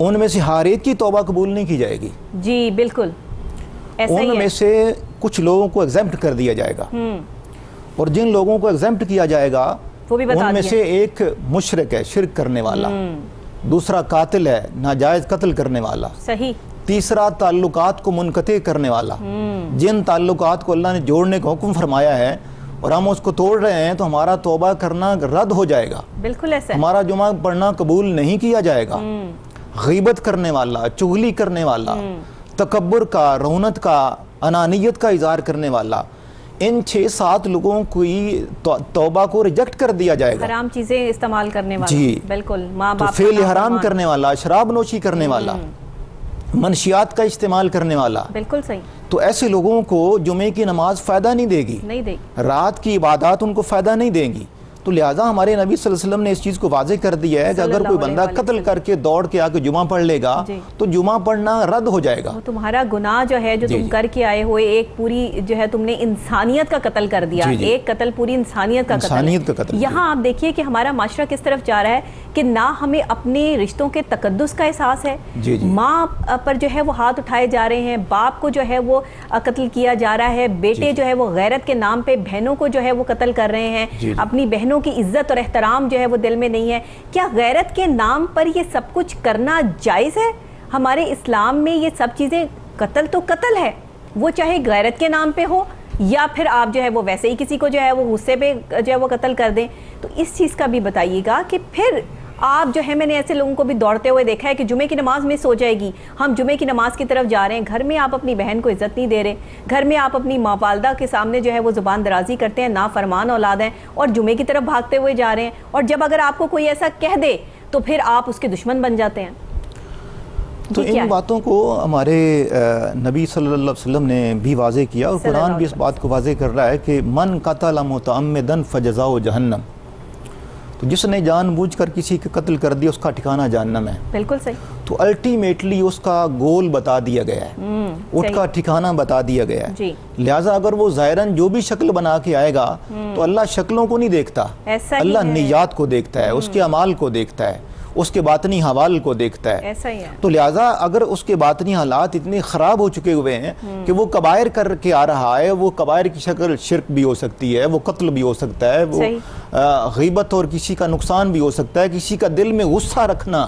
ان میں سے ہر ایک کی توبہ قبول نہیں کی جائے گی. جی بالکل ایسا ہی ان ہے. میں سے کچھ لوگوں کو ایگزمپٹ کر دیا جائے گا, اور جن لوگوں کو ایگزمپٹ کیا جائے گا وہ بھی بتا ان میں دیا. سے ایک مشرک ہے, شرک کرنے والا, دوسرا قاتل ہے, ناجائز قتل کرنے والا, صحیح, تیسرا تعلقات کو منقطع کرنے والا. جن تعلقات کو اللہ نے جوڑنے کا حکم فرمایا ہے اور ہم اس کو توڑ رہے ہیں تو ہمارا توبہ کرنا رد ہو جائے گا, بالکل ایسا ہے. ہمارا جمعہ پڑھنا قبول نہیں کیا جائے گا. غیبت کرنے والا, چغلی کرنے والا, تکبر کا, رونت کا, انانیت کا اظہار کرنے والا, ان 6-7 لوگوں کی توبہ کو ریجیکٹ کر دیا جائے گا. حرام چیزیں استعمال کرنے والا, جی بالکل, ماں تو باپ فعل حرام کرنے والا, شراب نوشی کرنے والا, منشیات کا استعمال کرنے والا, بالکل صحیح, تو ایسے لوگوں کو جمعے کی نماز فائدہ نہیں دے گی, نہیں دے گی. رات کی عبادات ان کو فائدہ نہیں دیں گی. تو لہٰذا ہمارے نبی صلی اللہ علیہ وسلم نے اس چیز کو واضح کر دیا ہے کہ اگر کوئی بندہ قتل کر کے دوڑ کے آ کے جمعہ پڑھ لے گا تو جمعہ پڑھنا رد ہو جائے گا. وہ تمہارا گناہ جو ہے جو تم کر کے آئے ہوئے, ایک پوری جو ہے تم نے انسانیت کا قتل کر دیا, ایک قتل پوری انسانیت کا قتل. یہاں آپ دیکھیے کہ ہمارا معاشرہ کس طرف جا رہا ہے کہ نہ ہمیں اپنے رشتوں کے تقدس کا احساس ہے, ماں پر جو ہے وہ ہاتھ اٹھائے جا رہے ہیں, باپ کو جو ہے وہ قتل کیا جا رہا ہے, بیٹے جو ہے وہ غیرت کے نام پہ بہنوں کو جو ہے وہ قتل کر رہے ہیں, اپنی بہنوں کی عزت اور احترام جو ہے وہ دل میں نہیں ہے. کیا غیرت کے نام پر یہ سب کچھ کرنا جائز ہے؟ ہمارے اسلام میں یہ سب چیزیں, قتل تو قتل ہے, وہ چاہے غیرت کے نام پہ ہو یا پھر آپ جو ہے وہ ویسے ہی کسی کو جو ہے وہ غصے پہ جو ہے وہ قتل کر دیں. تو اس چیز کا بھی بتائیے گا کہ پھر آپ جو ہے, میں نے ایسے لوگوں کو بھی دوڑتے ہوئے دیکھا ہے کہ جمعے کی نماز مس ہو جائے گی, ہم جمعے کی نماز کی طرف جا رہے ہیں, گھر میں آپ اپنی بہن کو عزت نہیں دے رہے, گھر میں آپ اپنی ماں والدہ کے سامنے جو ہے وہ زبان درازی کرتے ہیں, نافرمان اولاد ہیں, اور جمعے کی طرف بھاگتے ہوئے جا رہے ہیں, اور جب اگر آپ کو کوئی ایسا کہہ دے تو پھر آپ اس کے دشمن بن جاتے ہیں. تو ان باتوں کو ہمارے نبی صلی اللہ علیہ وسلم نے بھی واضح کیا, اور قرآن بھی اس بات کو واضح کر رہا ہے کہ من قتل متعمدا فجزاؤ جہنم, تو جس نے جان بوجھ کر کسی کے قتل کر دیا اس کا ٹھکانہ جہنم ہے. بالکل صحیح. تو الٹیمیٹلی اس کا گول بتا دیا گیا ہے, اس کا ٹھکانہ بتا دیا گیا ہے. لہٰذا اگر وہ ظاہراً جو بھی شکل بنا کے آئے گا تو اللہ شکلوں کو نہیں دیکھتا, اللہ نیات کو دیکھتا ہے, اس کے اعمال کو دیکھتا ہے, اس کے باطنی حوال کو دیکھتا ہے. ایسا ہی ہے. تو لہٰذا اگر اس کے باطنی حالات اتنے خراب ہو چکے ہوئے ہیں کہ وہ کبائر کر کے آ رہا ہے, وہ کبائر کی شکل شرک بھی ہو سکتی ہے, وہ قتل بھی ہو سکتا ہے, وہ غیبت اور کسی کا نقصان بھی ہو سکتا ہے, کسی کا دل میں غصہ رکھنا,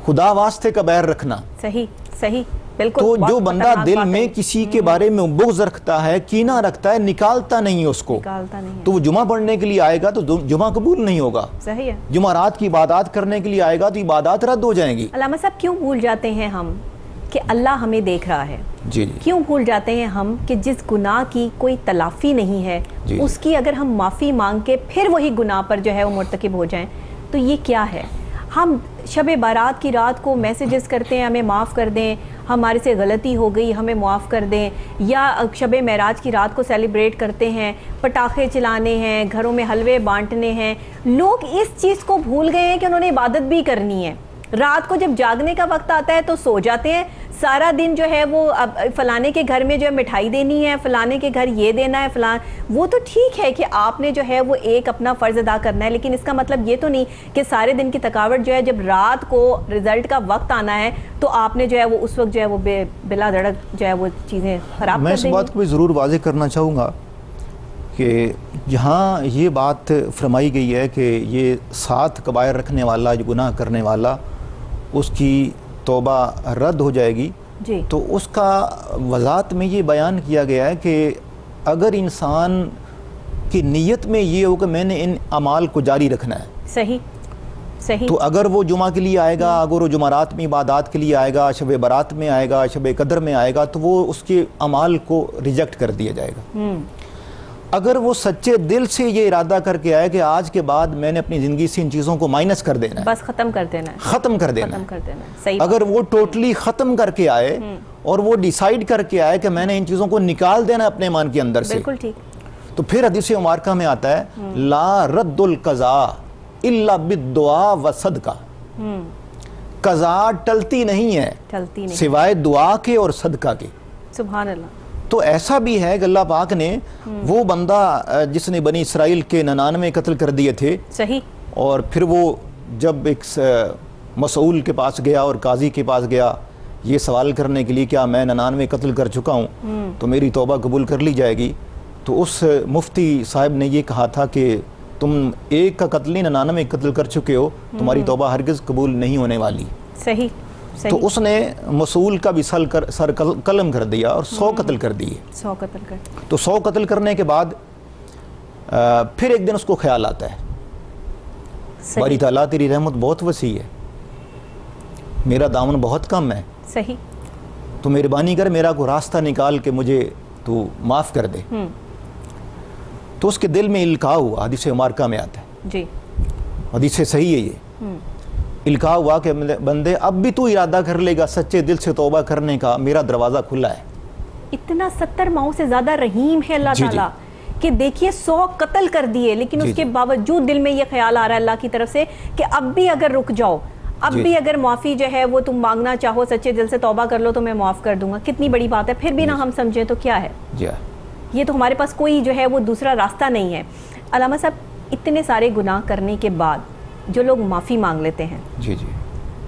خدا واسطے کبائر رکھنا. صحیح صحیح بالکل. تو جو بندہ دل میں کسی کے بارے میں بغض رکھتا ہے, کینہ رکھتا ہے, نکالتا نہیں اس کو, تو وہ جمعہ پڑھنے کے لیے آئے گا تو جمعہ قبول نہیں ہوگا. صحیح ہے. جمعرات کی عبادات کرنے کے لیے آئے گا تو عبادات رد ہو جائیں گی. علامہ صاحب کیوں بھول جاتے ہیں ہم کہ اللہ ہمیں دیکھ رہا ہے؟ کیوں بھول جاتے ہیں ہم کہ جس گناہ کی کوئی تلافی نہیں ہے اس کی اگر ہم معافی مانگ کے پھر وہی گناہ پر جو ہے وہ مرتکب ہو جائیں تو یہ کیا ہے؟ ہم شب بارات کی رات کو میسیجز کرتے ہیں ہمیں معاف کر دیں, ہمارے سے غلطی ہو گئی ہمیں معاف کر دیں, یا شب معراج کی رات کو سیلیبریٹ کرتے ہیں, پٹاخے چلانے ہیں, گھروں میں حلوے بانٹنے ہیں. لوگ اس چیز کو بھول گئے ہیں کہ انہوں نے عبادت بھی کرنی ہے. رات کو جب جاگنے کا وقت آتا ہے تو سو جاتے ہیں, سارا دن جو ہے وہ فلانے کے گھر میں جو ہے مٹھائی دینی ہے, فلانے کے گھر یہ دینا ہے, وہ تو ٹھیک ہے کہ آپ نے جو ہے وہ ایک اپنا فرض ادا کرنا ہے, لیکن اس کا مطلب یہ تو نہیں کہ سارے دن کی تھکاوٹ جو ہے جب رات کو رزلٹ کا وقت آنا ہے تو آپ نے جو ہے وہ اس وقت جو ہے وہ بلا دھڑک جو ہے وہ چیزیں خراب کر دیں. میں اس بات کو بھی ضرور واضح کرنا چاہوں گا کہ جہاں یہ بات فرمائی گئی ہے کہ یہ 7 کبائر رکھنے والا, جو گناہ کرنے والا, اس کی توبہ رد ہو جائے گی, تو اس کا وضاحت میں یہ بیان کیا گیا ہے کہ اگر انسان کی نیت میں یہ ہو کہ میں نے ان اعمال کو جاری رکھنا ہے, صحیح, تو اگر وہ جمعہ کے لیے آئے گا, اگر وہ جمعرات میں عبادات کے لیے آئے گا, شب برات میں آئے گا, شب قدر میں آئے گا, تو وہ اس کے اعمال کو ریجیکٹ کر دیا جائے گا. اگر وہ سچے دل سے یہ ارادہ کر کے آئے کہ آج کے بعد میں نے اپنی زندگی سے ان چیزوں کو مائنس کر دینا ہے, بس ختم کر دینا ہے, اگر وہ ٹوٹلی ختم کر کے آئے اور وہ ڈیسائیڈ کر کے آئے کہ میں نے ان چیزوں کو نکال دینا اپنے ایمان کے اندر سے, تو پھر حدیث مبارکہ میں آتا ہے لا رد القضاء الا بالدعاء وصدقہ, قضاء ٹلتی نہیں ہے سوائے دعا کے اور صدقہ کے. سبحان اللہ. تو ایسا بھی ہے کہ اللہ پاک نے وہ بندہ جس نے بنی اسرائیل کے 99 قتل کر دیے تھے, اور پھر وہ جب ایک مسئول کے پاس گیا اور قاضی کے پاس گیا یہ سوال کرنے کے لیے کیا میں 99 قتل کر چکا ہوں تو میری توبہ قبول کر لی جائے گی، تو اس مفتی صاحب نے یہ کہا تھا کہ تم ایک کا قتل نہیں 99 قتل کر چکے ہو، تمہاری توبہ ہرگز قبول نہیں ہونے والی۔ صحیح۔ تو اس نے مسئول کا بھی سر قلم کر دیا اور 100 قتل کر دیے۔ 100 قتل کر، تو 100 قتل کرنے کے بعد پھر ایک دن اس کو خیال آتا ہے باری تعالیٰ تیری رحمت بہت وسیع ہے، میرا دامن بہت کم ہے، صحیح، تو مہربانی کر میرا کوئی راستہ نکال کے مجھے تو معاف کر دے۔ تو اس کے دل میں القاء ہوا، حدیث مبارکہ میں آتا ہے، جی حدیث سے صحیح ہے یہ، القاء ہوا کہ بندے اب بھی تو ارادہ کر لے گا سچے دل سے توبہ کرنے کا، میرا دروازہ کھلا ہے۔ اتنا 70 ماؤں سے زیادہ رحیم ہے اللہ تعالیٰ کہ دیکھیے 100 قتل کر دیے، لیکن اس کے باوجود دل میں یہ خیال آ رہا ہے اللہ کی طرف سے کہ اب بھی اگر رک جاؤ، اب بھی اگر معافی جو ہے وہ تم مانگنا چاہو، سچے دل سے توبہ کر لو تو میں معاف کر دوں گا۔ کتنی بڑی بات ہے، پھر بھی نہ ہم سمجھیں تو کیا ہے، یہ تو ہمارے پاس کوئی جو ہے وہ دوسرا راستہ نہیں ہے۔ علامہ صاحب، اتنے سارے گناہ کرنے کے بعد جو لوگ معافی مانگ لیتے ہیں،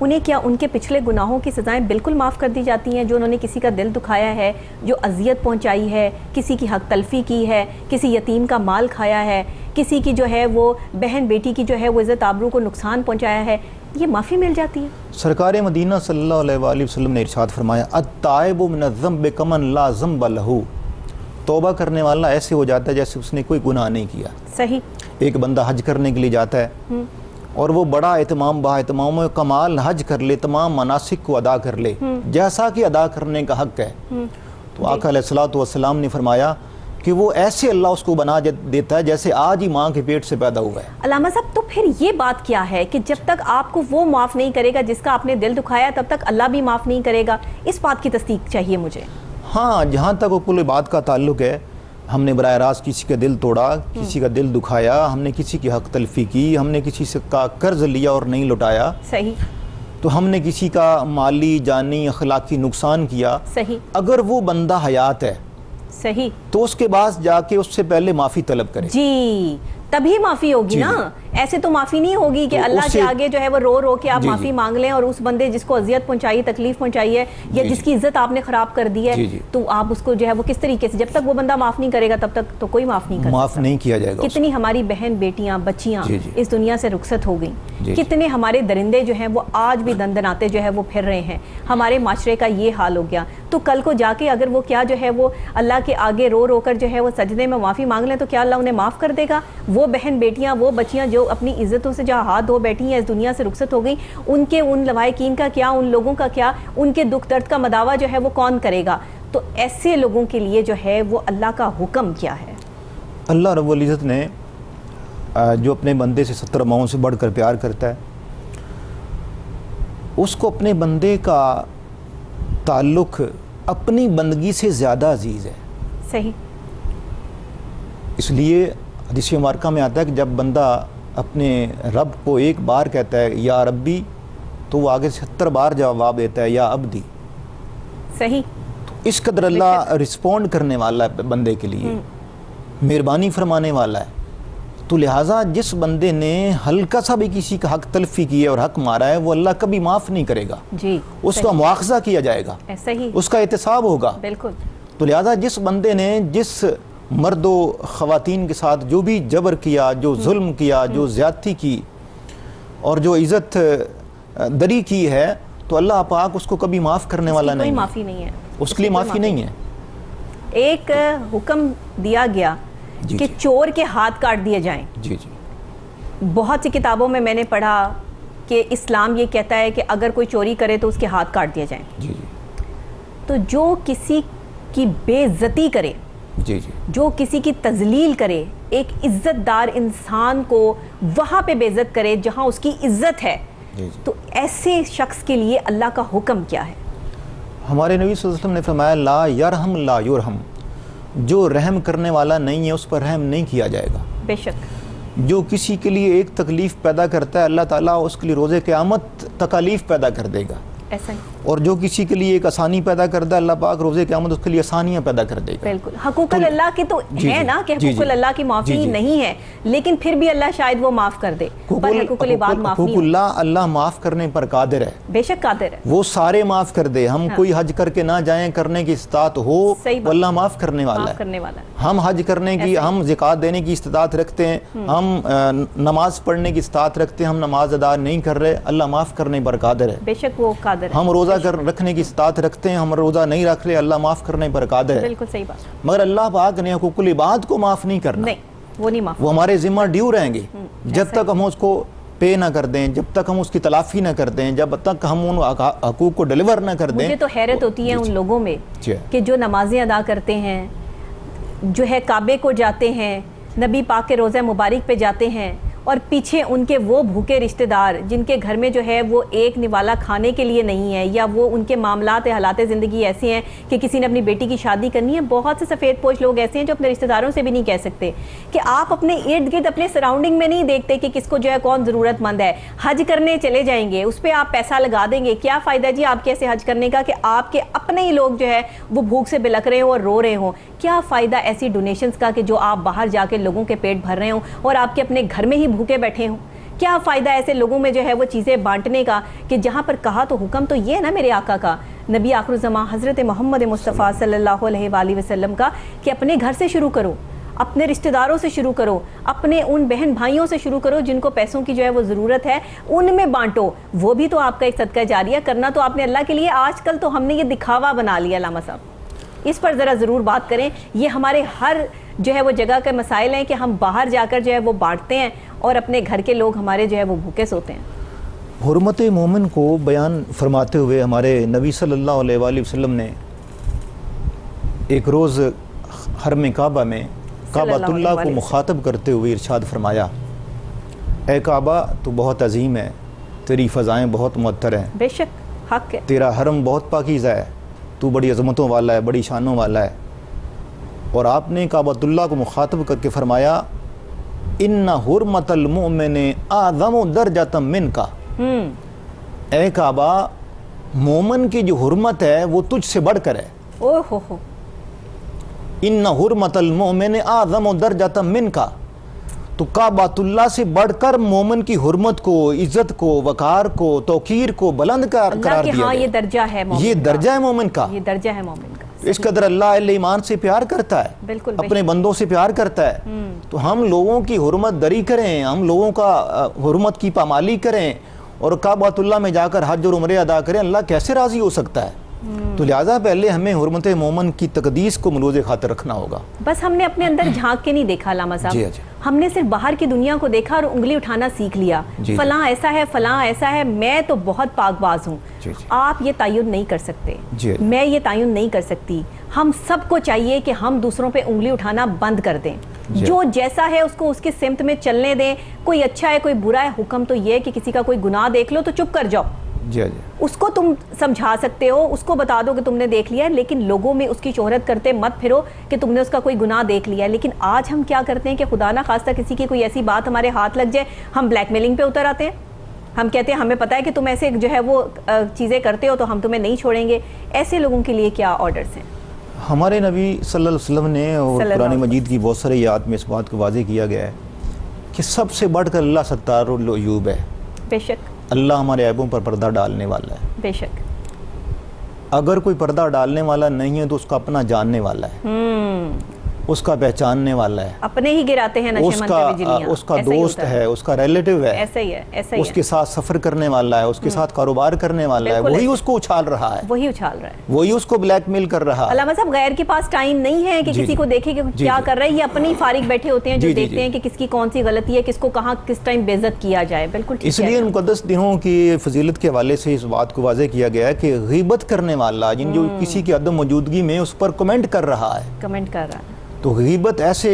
انہیں کیا ان کے پچھلے گناہوں کی سزائیں بالکل معاف کر دی جاتی ہیں؟ جو انہوں نے کسی کا دل دکھایا ہے، جو اذیت پہنچائی ہے، کسی کی حق تلفی کی ہے، کسی یتیم کا مال کھایا ہے، کسی کی جو ہے وہ بہن بیٹی کی جو ہے وہ عزت آبرو کو نقصان پہنچایا ہے، یہ معافی مل جاتی ہے؟ سرکار مدینہ صلی اللہ علیہ وآلہ وسلم نے ارشاد فرمایا التائب من الذنب کمن لا ذنب لہ، توبہ کرنے والا ایسے ہو جاتا ہے جیسے اس نے کوئی گناہ نہیں کیا۔ صحیح۔ ایک بندہ حج کرنے کے لیے جاتا ہے اور وہ بڑا اہتمام با اہتمام کمال حج کر لے، تمام مناسک کو ادا کر لے جیسا کہ ادا کرنے کا حق ہے، تو آقا علیہ الصلوۃ والسلام نے فرمایا کہ وہ ایسے اللہ اس کو بنا دیتا ہے جیسے آج ہی ماں کے پیٹ سے پیدا ہوا ہے۔ علامہ صاحب، تو پھر یہ بات کیا ہے کہ جب تک آپ کو وہ معاف نہیں کرے گا جس کا آپ نے دل دکھایا، تب تک اللہ بھی معاف نہیں کرے گا؟ اس بات کی تصدیق چاہیے مجھے۔ ہاں، جہاں تک وہ کل بات کا تعلق ہے، ہم نے براہ راست کسی کا دل توڑا، کسی کا دل دکھایا، ہم نے کسی کی حق تلفی کی، ہم نے کسی سے کا قرض لیا اور نہیں لوٹایا، صحیح، تو ہم نے کسی کا مالی جانی اخلاقی نقصان کیا، صحیح، اگر وہ بندہ حیات ہے صحیح، تو اس کے پاس جا کے اس سے پہلے معافی طلب کرے، جی تبھی معافی ہوگی نا، ایسے تو معافی نہیں ہوگی کہ اللہ کے آگے جو ہے وہ رو رو کے آپ معافی مانگ لیں اور اس بندے جس کو اذیت پہنچائی، تکلیف پہنچائی ہے، یا جس کی عزت آپ نے خراب کر دی ہے، تو آپ اس کو جو ہے وہ کس طریقے سے، جب تک وہ بندہ معاف نہیں کرے گا تب تک تو کوئی معاف نہیں کرے گا، معاف نہیں کیا جائے گا۔ کتنی ہماری بہن بیٹیاں بچیاں اس دنیا سے رخصت ہو گئیں، کتنے ہمارے درندے جو ہیں وہ آج بھی دندناتے جو ہے وہ پھر رہے ہیں، ہمارے معاشرے کا یہ حال ہو گیا، تو کل کو جا کے اگر وہ کیا جو ہے وہ اللہ کے آگے رو رو کر جو ہے وہ سجدے میں معافی مانگ لیں تو کیا اللہ انہیں معاف کر دے گا؟ وہ بہن بیٹیاں، وہ بچیاں جو اپنی عزتوں سے جہاں ہاتھ دھو بیٹھی ہیں، اس دنیا سے رخصت ہو گئی، ان کے ان لواحقین کا کیا، ان لوگوں کا کیا، ان کے دکھ درد کا مداوع جو ہے وہ کون کرے گا؟ تو ایسے لوگوں کے لیے جو ہے وہ اللہ کا حکم کیا ہے؟ اللہ رب العزت نے جو اپنے بندے سے 70 ماؤں سے بڑھ کر پیار کرتا ہے، اس کو اپنے بندے کا تعلق اپنی بندگی سے زیادہ عزیز ہے۔ صحیح۔ اس لیے حدیث مبارکہ میں آتا ہے کہ جب بندہ اپنے رب کو ایک بار کہتا ہے یا ربی، تو وہ آگے 70 بار جواب دیتا ہے یا عبدی۔ صحیح۔ تو اس قدر اللہ رسپونڈ کرنے والا ہے بندے کے لیے، مہربانی فرمانے والا ہے، تو لہٰذا جس بندے نے ہلکا سا بھی کسی کا حق تلفی کی ہے اور حق مارا ہے، وہ اللہ کبھی معاف نہیں کرے گا، جی، اس کا مواخذہ کیا جائے گا، صحیح، اس کا احتساب ہوگا۔ بالکل۔ تو لہٰذا جس بندے نے جس مرد و خواتین کے ساتھ جو بھی جبر کیا، جو ظلم کیا، جو زیادتی کی اور جو عزت دری کی ہے، تو اللہ پاک اس کو کبھی معاف کرنے والا نہیں ہے، کوئی معافی نہیں ہے، اس کے لیے معافی نہیں ہے۔ ایک حکم دیا گیا کہ چور کے ہاتھ کاٹ دیے جائیں۔ جی جی، بہت سی کتابوں میں نے پڑھا کہ اسلام یہ کہتا ہے کہ اگر کوئی چوری کرے تو اس کے ہاتھ کاٹ دیے جائیں۔ جی جی، تو جو کسی کی بے عزتی کرے، جی جی، جو کسی کی تذلیل کرے، ایک عزت دار انسان کو وہاں پہ بے عزت کرے جہاں اس کی عزت ہے، تو ایسے شخص کے لیے اللہ کا حکم کیا ہے؟ ہمارے نبی صلی اللہ علیہ وسلم نے فرمایا لا یرحم لا یرحم، جو رحم کرنے والا نہیں ہے اس پر رحم نہیں کیا جائے گا۔ بے شک۔ جو کسی کے لیے ایک تکلیف پیدا کرتا ہے، اللہ تعالیٰ اس کے لیے روز قیامت تکالیف پیدا کر دے گا۔ ایسا ہی اور جو کسی کے لیے ایک آسانی پیدا کر دے اللہ پاک روزے قیامت اس کے لیے آسانیاں پیدا کر دے گا. بالکل حقوق اللہ کے تو ہے نا کہ حقوق اللہ کی معافی نہیں ہے، لیکن پھر بھی اللہ شاید وہ معاف کر دے، پر حقوق العباد معاف نہیں. حقوق اللہ معاف کرنے پر قادر ہے، بے شک قادر ہے، وہ سارے معاف کر دے. ہم کوئی حج کر کے نہ جائیں کرنے کی استطاعت ہو وہ اللہ معاف کرنے والا ہے. ہم حج کرنے کی، ہم زکوٰۃ دینے کی استطاعت رکھتے ہیں، ہم نماز پڑھنے کی استطاعت رکھتے ہیں، ہم نماز ادا نہیں کر رہے، اللہ معاف کرنے پر قادر ہے. بے شک وہ قادر ہے. ہم روزہ رکھنے کی استطاعت رکھتے ہیں، ہم روزہ نہیں رکھ رہے، اللہ معاف کرنے پر قادر ہے. بالکل صحیح بات. مگر اللہ پاک نے حقوق العباد کو معاف نہیں کرنا. نہیں، وہ نہیں معاف. وہ ہمارے ذمہ ڈیو رہیں گے جب تک ہم اس کو پے نہ کر دیں، جب تک ہم اس کی تلافی نہ کر دیں، جب تک ہم ان حقوق کو ڈیلیور نہ کر دیں. مجھے تو حیرت ہوتی ہے ان لوگوں میں کہ جو نمازیں ادا کرتے ہیں، جو ہے کعبے کو جاتے ہیں، نبی پاک کے روضہ مبارک پہ جاتے ہیں، اور پیچھے ان کے وہ بھوکے رشتہ دار جن کے گھر میں جو ہے وہ ایک نوالا کھانے کے لیے نہیں ہے، یا وہ ان کے معاملات حالات زندگی ایسے ہیں کہ کسی نے اپنی بیٹی کی شادی کرنی ہے. بہت سے سفید پوش لوگ ایسے ہیں جو اپنے رشتہ داروں سے بھی نہیں کہہ سکتے کہ آپ اپنے ارد گرد اپنے سراؤنڈنگ میں نہیں دیکھتے کہ کس کو جو ہے کون ضرورت مند ہے. حج کرنے چلے جائیں گے، اس پہ آپ پیسہ لگا دیں گے، کیا فائدہ جی آپ کیسے حج کرنے کا کہ آپ کے اپنے ہی لوگ جو ہے وہ بھوک سے بلک رہے ہوں اور رو رہے ہوں. کیا فائدہ ایسی ڈونیشنز کا کہ جو آپ باہر جا کے لوگوں کے پیٹ بھر رہے ہوں اور آپ کے اپنے گھر میں ہی بھوکے بیٹھے ہوں. کیا فائدہ ایسے لوگوں میں جو ہے وہ چیزیں بانٹنے کا کہ جہاں پر کہا تو حکم تو یہ ہے نا میرے آقا کا، نبی آخر الزمان حضرت محمد مصطفیٰ صلی اللہ علیہ وآلہ وسلم کا، کہ اپنے گھر سے شروع کرو، اپنے رشتہ داروں سے شروع کرو، اپنے ان بہن بھائیوں سے شروع کرو جن کو پیسوں کی جو ہے وہ ضرورت ہے، ان میں بانٹو. وہ بھی تو آپ کا ایک صدقہ جاریہ کرنا تو آپ نے اللہ کے لیے. آج کل تو ہم نے یہ دکھاوا بنا لیا. علامہ صاحب اس پر ذرا ضرور بات کریں. یہ ہمارے ہر جو ہے وہ جگہ کے مسائل ہیں کہ ہم باہر جا کر جو ہے وہ بانٹتے ہیں اور اپنے گھر کے لوگ ہمارے جو ہے وہ بھوکے سوتے ہیں. حرمت مومن کو بیان فرماتے ہوئے ہمارے نبی صلی اللہ علیہ وآلہ وسلم نے ایک روز حرم کعبہ میں کعبۃ اللہ کو مخاطب کرتے ہوئے ارشاد فرمایا، اے کعبہ تو بہت عظیم ہے، تیری فضائیں بہت معطر ہیں. بے شک حق ہے. تیرا حرم بہت پاکیزہ ہے، تو بڑی عظمتوں والا ہے، بڑی شانوں والا ہے. اور آپ نے کعبۃ اللہ کو مخاطب کر کے فرمایا، ان حرمت المؤمن اعظم درجۃ منک. اے کعبہ مومن کی جو حرمت ہے وہ تجھ سے بڑھ کر ہے. اوہ ہو ہو. ان حرمت المؤمن اعظم درجۃ منک. تو کعبۃ اللہ سے بڑھ کر مومن کی حرمت کو، عزت کو، وقار کو، توقیر کو بلند قرار دیا گیا. یہ درجہ ہے مومن کا. یہ درجہ ہے مومن کا. یہ درجہ ہے مومن کا. اس قدر اللہ اہل ایمان سے پیار کرتا ہے. بالکل. اپنے بندوں سے پیار کرتا ہے. تو ہم لوگوں کی حرمت دری کریں، ہم لوگوں کا حرمت کی پامالی کریں اور کعبۃ اللہ میں جا کر حج اور عمرے ادا کریں. اللہ کیسے راضی ہو سکتا ہے؟ تو لہٰذا پہلے ہمیں حرمت مومن کی تقدیس کو ملوز خاطر رکھنا ہوگا. بس ہم نے اپنے اندر جھانک کے نہیں دیکھا علامہ صاحب. جی. ہم نے صرف باہر کی دنیا کو دیکھا اور انگلی اٹھانا سیکھ لیا. فلاں ایسا ہے، فلاں ایسا ہے، میں تو بہت پاک باز ہوں. آپ یہ تعین نہیں کر سکتے، میں یہ تعین نہیں کر سکتی. ہم سب کو چاہیے کہ ہم دوسروں پہ انگلی اٹھانا بند کر دیں. جو جیسا ہے اس کو اس کی سمت میں چلنے دیں. کوئی اچھا ہے، کوئی برا ہے. حکم تو یہ ہے کہ کسی کا کوئی گناہ دیکھ لو تو چپ کر جاؤ. اس کو تم سمجھا سکتے ہو، اس کو بتا دو کہ تم نے دیکھ لیا ہے، لیکن لوگوں میں اس کی شہرت کرتے مت پھرو کہ تم نے اس کا کوئی گناہ دیکھ لیا ہے. لیکن آج ہم کیا کرتے ہیں کہ خدا نہ خواستہ کسی کی کوئی ایسی بات ہمارے ہاتھ لگ جائے، ہم بلیک میلنگ پہ اتر آتے ہیں. ہم کہتے ہیں ہمیں پتہ ہے کہ تم ایسے جو ہے وہ چیزیں کرتے ہو تو ہم تمہیں نہیں چھوڑیں گے. ایسے لوگوں کے لیے کیا آرڈرز ہیں؟ ہمارے نبی صلی اللہ علیہ وسلم نے اور قرآن مجید کی بہت ساری آیات میں اس بات کو واضح کیا گیا ہے کہ سب سے بڑھ کر اللہ ستار العیوب ہے. بے شک. اللہ ہمارے عیبوں پر پردہ ڈالنے والا ہے. بے شک. اگر کوئی پردہ ڈالنے والا نہیں ہے تو اس کا اپنا جاننے والا ہے، اس کا پہچاننے والا ہے، اپنے ہی گراتے ہیں نشے من پہ بجلیاں. اس کا دوست ہے، اس کا ریلیٹیو ہے، ایسا ہی ہے، ایسا ہی اس کے ساتھ سفر کرنے والا ہے، اس کے ساتھ کاروبار کرنے والا ہے. وہی اس کو اچھال رہا ہے، وہی اچھال رہا ہے، وہی اس کو بلیک میل کر رہا ہے. علامہ صاحب غیر کے پاس ٹائم نہیں ہے کہ کسی کو دیکھے کہ کیا کر رہا ہے. یہ اپنے ہی فارغ بیٹھے ہوتے ہیں جو دیکھتے ہیں کہ کس کی کون سی غلطی ہے، کس کو کہاں کس ٹائم بے عزت کیا جائے. بالکل. اس لیے مقدس دنوں کی فضیلت کے حوالے سے اس بات کو واضح کیا گیا ہے کہ غیبت کرنے والا جو کسی کی عدم موجودگی میں اس پر کمنٹ کر رہا ہے، تو غیبت ایسے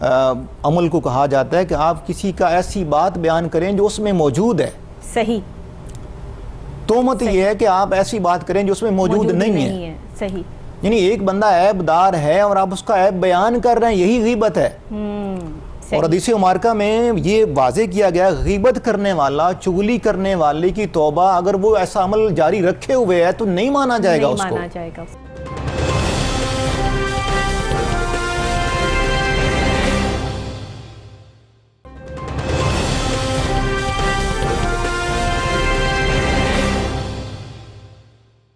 عمل کو کہا جاتا ہے کہ آپ کسی کا ایسی بات بیان کریں جو اس میں موجود ہے. صحیح. تہمت یہ ہے کہ آپ ایسی بات کریں جو اس میں موجود نہیں ہے. صحیح. یعنی ایک بندہ عیب دار ہے اور آپ اس کا عیب بیان کر رہے ہیں، یہی غیبت ہے. اور حدیث مبارکہ میں یہ واضح کیا گیا غیبت کرنے والا، چغلی کرنے والے کی توبہ اگر وہ ایسا عمل جاری رکھے ہوئے ہے تو نہیں مانا جائے گا اس کو.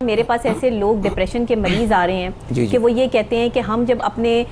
میرے پاس ایسے لوگ ڈپریشن کے مریض آ رہے ہیں کہ وہ یہ کہتے ہیں کہ ہم جب اپنے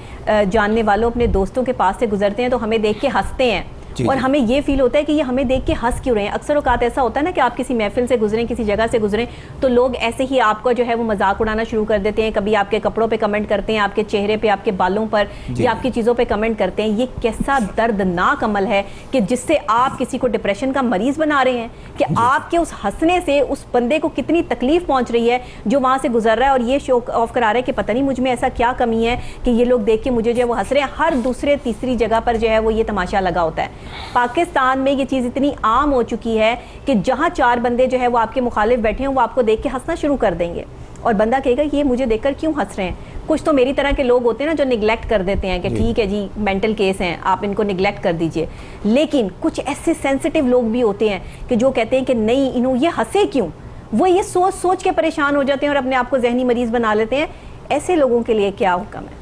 جاننے والوں، اپنے دوستوں کے پاس سے گزرتے ہیں تو ہمیں دیکھ کے ہنستے ہیں اور ہمیں یہ فیل ہوتا ہے کہ یہ ہمیں دیکھ کے ہنس کیوں رہے ہیں. اکثر اوقات ایسا ہوتا ہے نا کہ آپ کسی محفل سے گزریں، کسی جگہ سے گزریں تو لوگ ایسے ہی آپ کو جو ہے وہ مذاق اڑانا شروع کر دیتے ہیں. کبھی آپ کے کپڑوں پہ کمنٹ کرتے ہیں، آپ کے چہرے پہ، آپ کے بالوں پر یا آپ کی چیزوں پہ کمنٹ کرتے ہیں. یہ کیسا دردناک عمل ہے کہ جس سے آپ کسی کو ڈپریشن کا مریض بنا رہے ہیں کہ آپ کے اس ہنسنے سے اس بندے کو کتنی تکلیف پہنچ رہی ہے جو وہاں سے گزر رہا ہے اور یہ شو آف کرا رہا ہے کہ پتہ نہیں مجھ میں ایسا کیا کمی ہے کہ یہ لوگ دیکھ کے مجھے جو ہے وہ ہنس رہے ہیں. ہر دوسرے تیسری جگہ پر جو ہے وہ یہ تماشا لگا ہوتا ہے. پاکستان میں یہ چیز اتنی عام ہو چکی ہے کہ جہاں 4 بندے جو ہے وہ آپ کے مخالف بیٹھے ہیں وہ آپ کو دیکھ کے ہنسنا شروع کر دیں گے اور بندہ کہے گا یہ مجھے دیکھ کر کیوں ہنس رہے ہیں. کچھ تو میری طرح کے لوگ ہوتے ہیں نا جو نگلیکٹ کر دیتے ہیں کہ ٹھیک ہے جی مینٹل کیس ہیں، آپ ان کو نگلیکٹ کر دیجئے. لیکن کچھ ایسے سینسٹیو لوگ بھی ہوتے ہیں کہ جو کہتے ہیں کہ نہیں انہوں یہ ہنسے کیوں، وہ یہ سوچ سوچ کے پریشان ہو جاتے ہیں اور اپنے آپ کو ذہنی مریض بنا لیتے ہیں. ایسے لوگوں کے لیے کیا حکم ہے؟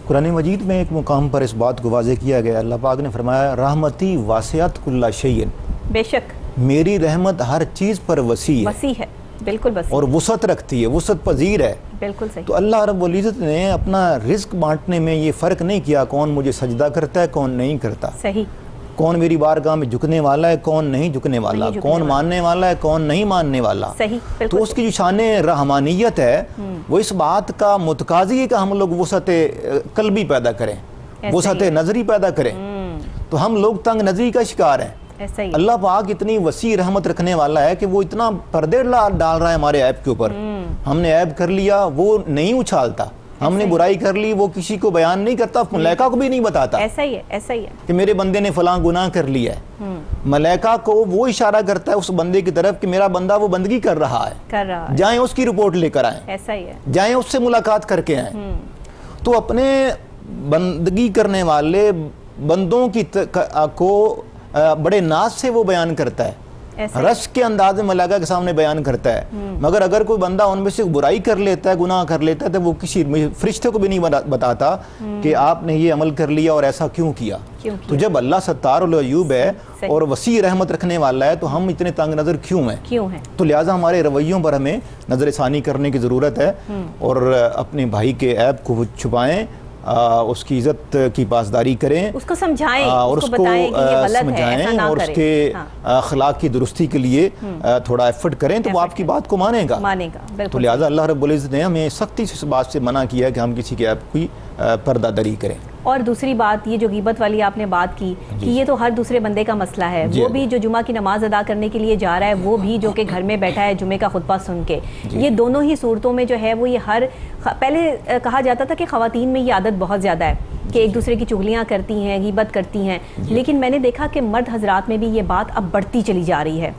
قرآن مجید میں ایک مقام پر اس بات کو واضح کیا گیا. اللہ پاک نے فرمایا رحمتی واسعت کل شیء، بے شک میری رحمت ہر چیز پر وسیع ہے، بالکل وسیع اور وسعت رکھتی ہے، وسعت پذیر ہے. بالکل صحیح. تو اللہ رب العزت نے اپنا رزق بانٹنے میں یہ فرق نہیں کیا کون مجھے سجدہ کرتا ہے کون نہیں کرتا، صحیح، کون میری بارگاہ میں جھکنے والا ہے کون نہیں جھکنے والا، کون ماننے والا ہے کون نہیں ماننے والا. صحیح. تو اس کی جو شان رحمانیت ہے وہ اس بات کا متقاضی ہے کہ ہم لوگ وسعت قلبی پیدا کریں، وسعت نظری پیدا کریں. تو ہم لوگ تنگ نظری کا شکار ہیں. اللہ پاک اتنی وسیع رحمت رکھنے والا ہے کہ وہ اتنا پردے ڈال رہا ہے ہمارے عیب کے اوپر. ہم نے عیب کر لیا وہ نہیں اچھالتا، ہم نے برائی کر لی وہ کسی کو بیان نہیں کرتا، ملائکہ کو بھی نہیں بتاتا. ایسا ہی ہے کہ میرے بندے نے فلاں گناہ کر لیا ہے. ملائکہ کو وہ اشارہ کرتا ہے اس بندے کی طرف کہ میرا بندہ وہ بندگی کر رہا ہے، جائیں اس کی رپورٹ لے کر آئیں. ایسا ہی ہے، جائیں اس سے ملاقات کر کے آئیں. تو اپنے بندگی کرنے والے بندوں کی کو بڑے ناز سے وہ بیان کرتا ہے، رس کے انداز میں ملائکہ کے سامنے بیان کرتا ہے. مگر اگر کوئی بندہ ان میں سے برائی کر لیتا ہے، گناہ کر لیتا ہے تو وہ کسی فرشتے کو بھی نہیں بتاتا کہ آپ نے یہ عمل کر لیا اور ایسا کیوں کیا. تو جب اللہ ستار العیوب ہے اور وسیع رحمت رکھنے والا ہے تو ہم اتنے تنگ نظر کیوں ہیں؟ تو لہٰذا ہمارے رویوں پر ہمیں نظر ثانی کرنے کی ضرورت ہے اور اپنے بھائی کے عیب کو چھپائیں، اس کی عزت کی پاسداری کریں، اس کو سمجھائیں، اور اس کو سمجھائیں اور اس کے اخلاق کی درستی کے لیے تھوڑا ایفرٹ کریں تو وہ آپ کی بات کو مانے گا. تو لہٰذا اللہ رب العزت نے ہمیں سختی سے اس بات سے منع کیا کہ ہم کسی کے عیب کی پردہ دری کریں. اور دوسری بات یہ جو غیبت والی آپ نے بات کی کہ یہ تو ہر دوسرے بندے کا مسئلہ ہے. وہ بھی جو جمعہ کی نماز ادا کرنے کے لیے جا رہا ہے، وہ بھی جو کہ گھر میں بیٹھا ہے جمعے کا خطبہ سن کے، یہ دونوں ہی صورتوں میں جو ہے وہ یہ پہلے کہا جاتا تھا کہ خواتین میں یہ عادت بہت زیادہ ہے کہ ایک دوسرے کی چغلیاں کرتی ہیں، غیبت کرتی ہیں. لیکن میں نے دیکھا کہ مرد حضرات میں بھی یہ بات اب بڑھتی چلی جا رہی ہے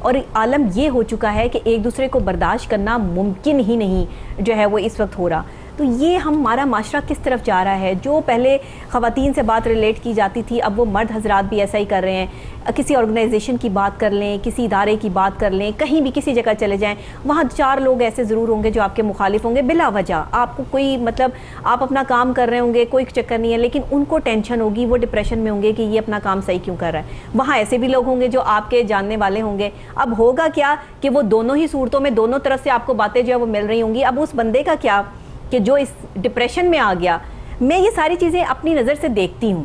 اور عالم یہ ہو چکا ہے کہ ایک دوسرے کو برداشت کرنا ممکن ہی نہیں جو ہے وہ اس وقت ہو رہا. تو یہ ہمارا معاشرہ کس طرف جا رہا ہے؟ جو پہلے خواتین سے بات ریلیٹ کی جاتی تھی اب وہ مرد حضرات بھی ایسا ہی کر رہے ہیں. کسی آرگنائزیشن کی بات کر لیں، کسی ادارے کی بات کر لیں، کہیں بھی کسی جگہ چلے جائیں وہاں 4 لوگ ایسے ضرور ہوں گے جو آپ کے مخالف ہوں گے بلا وجہ. آپ کو کوئی مطلب آپ اپنا کام کر رہے ہوں گے، کوئی چکر نہیں ہے، لیکن ان کو ٹینشن ہوگی، وہ ڈپریشن میں ہوں گے کہ یہ اپنا کام صحیح کیوں کر رہا ہے. وہاں ایسے بھی لوگ ہوں گے جو آپ کے جاننے والے ہوں گے. اب ہوگا کیا کہ وہ دونوں ہی صورتوں میں دونوں طرف سے آپ کو باتیں جو ہے وہ مل رہی ہوں گی. اب اس بندے کا کیا کہ جو اس ڈپریشن میں آ گیا. میں یہ ساری چیزیں اپنی نظر سے دیکھتی ہوں.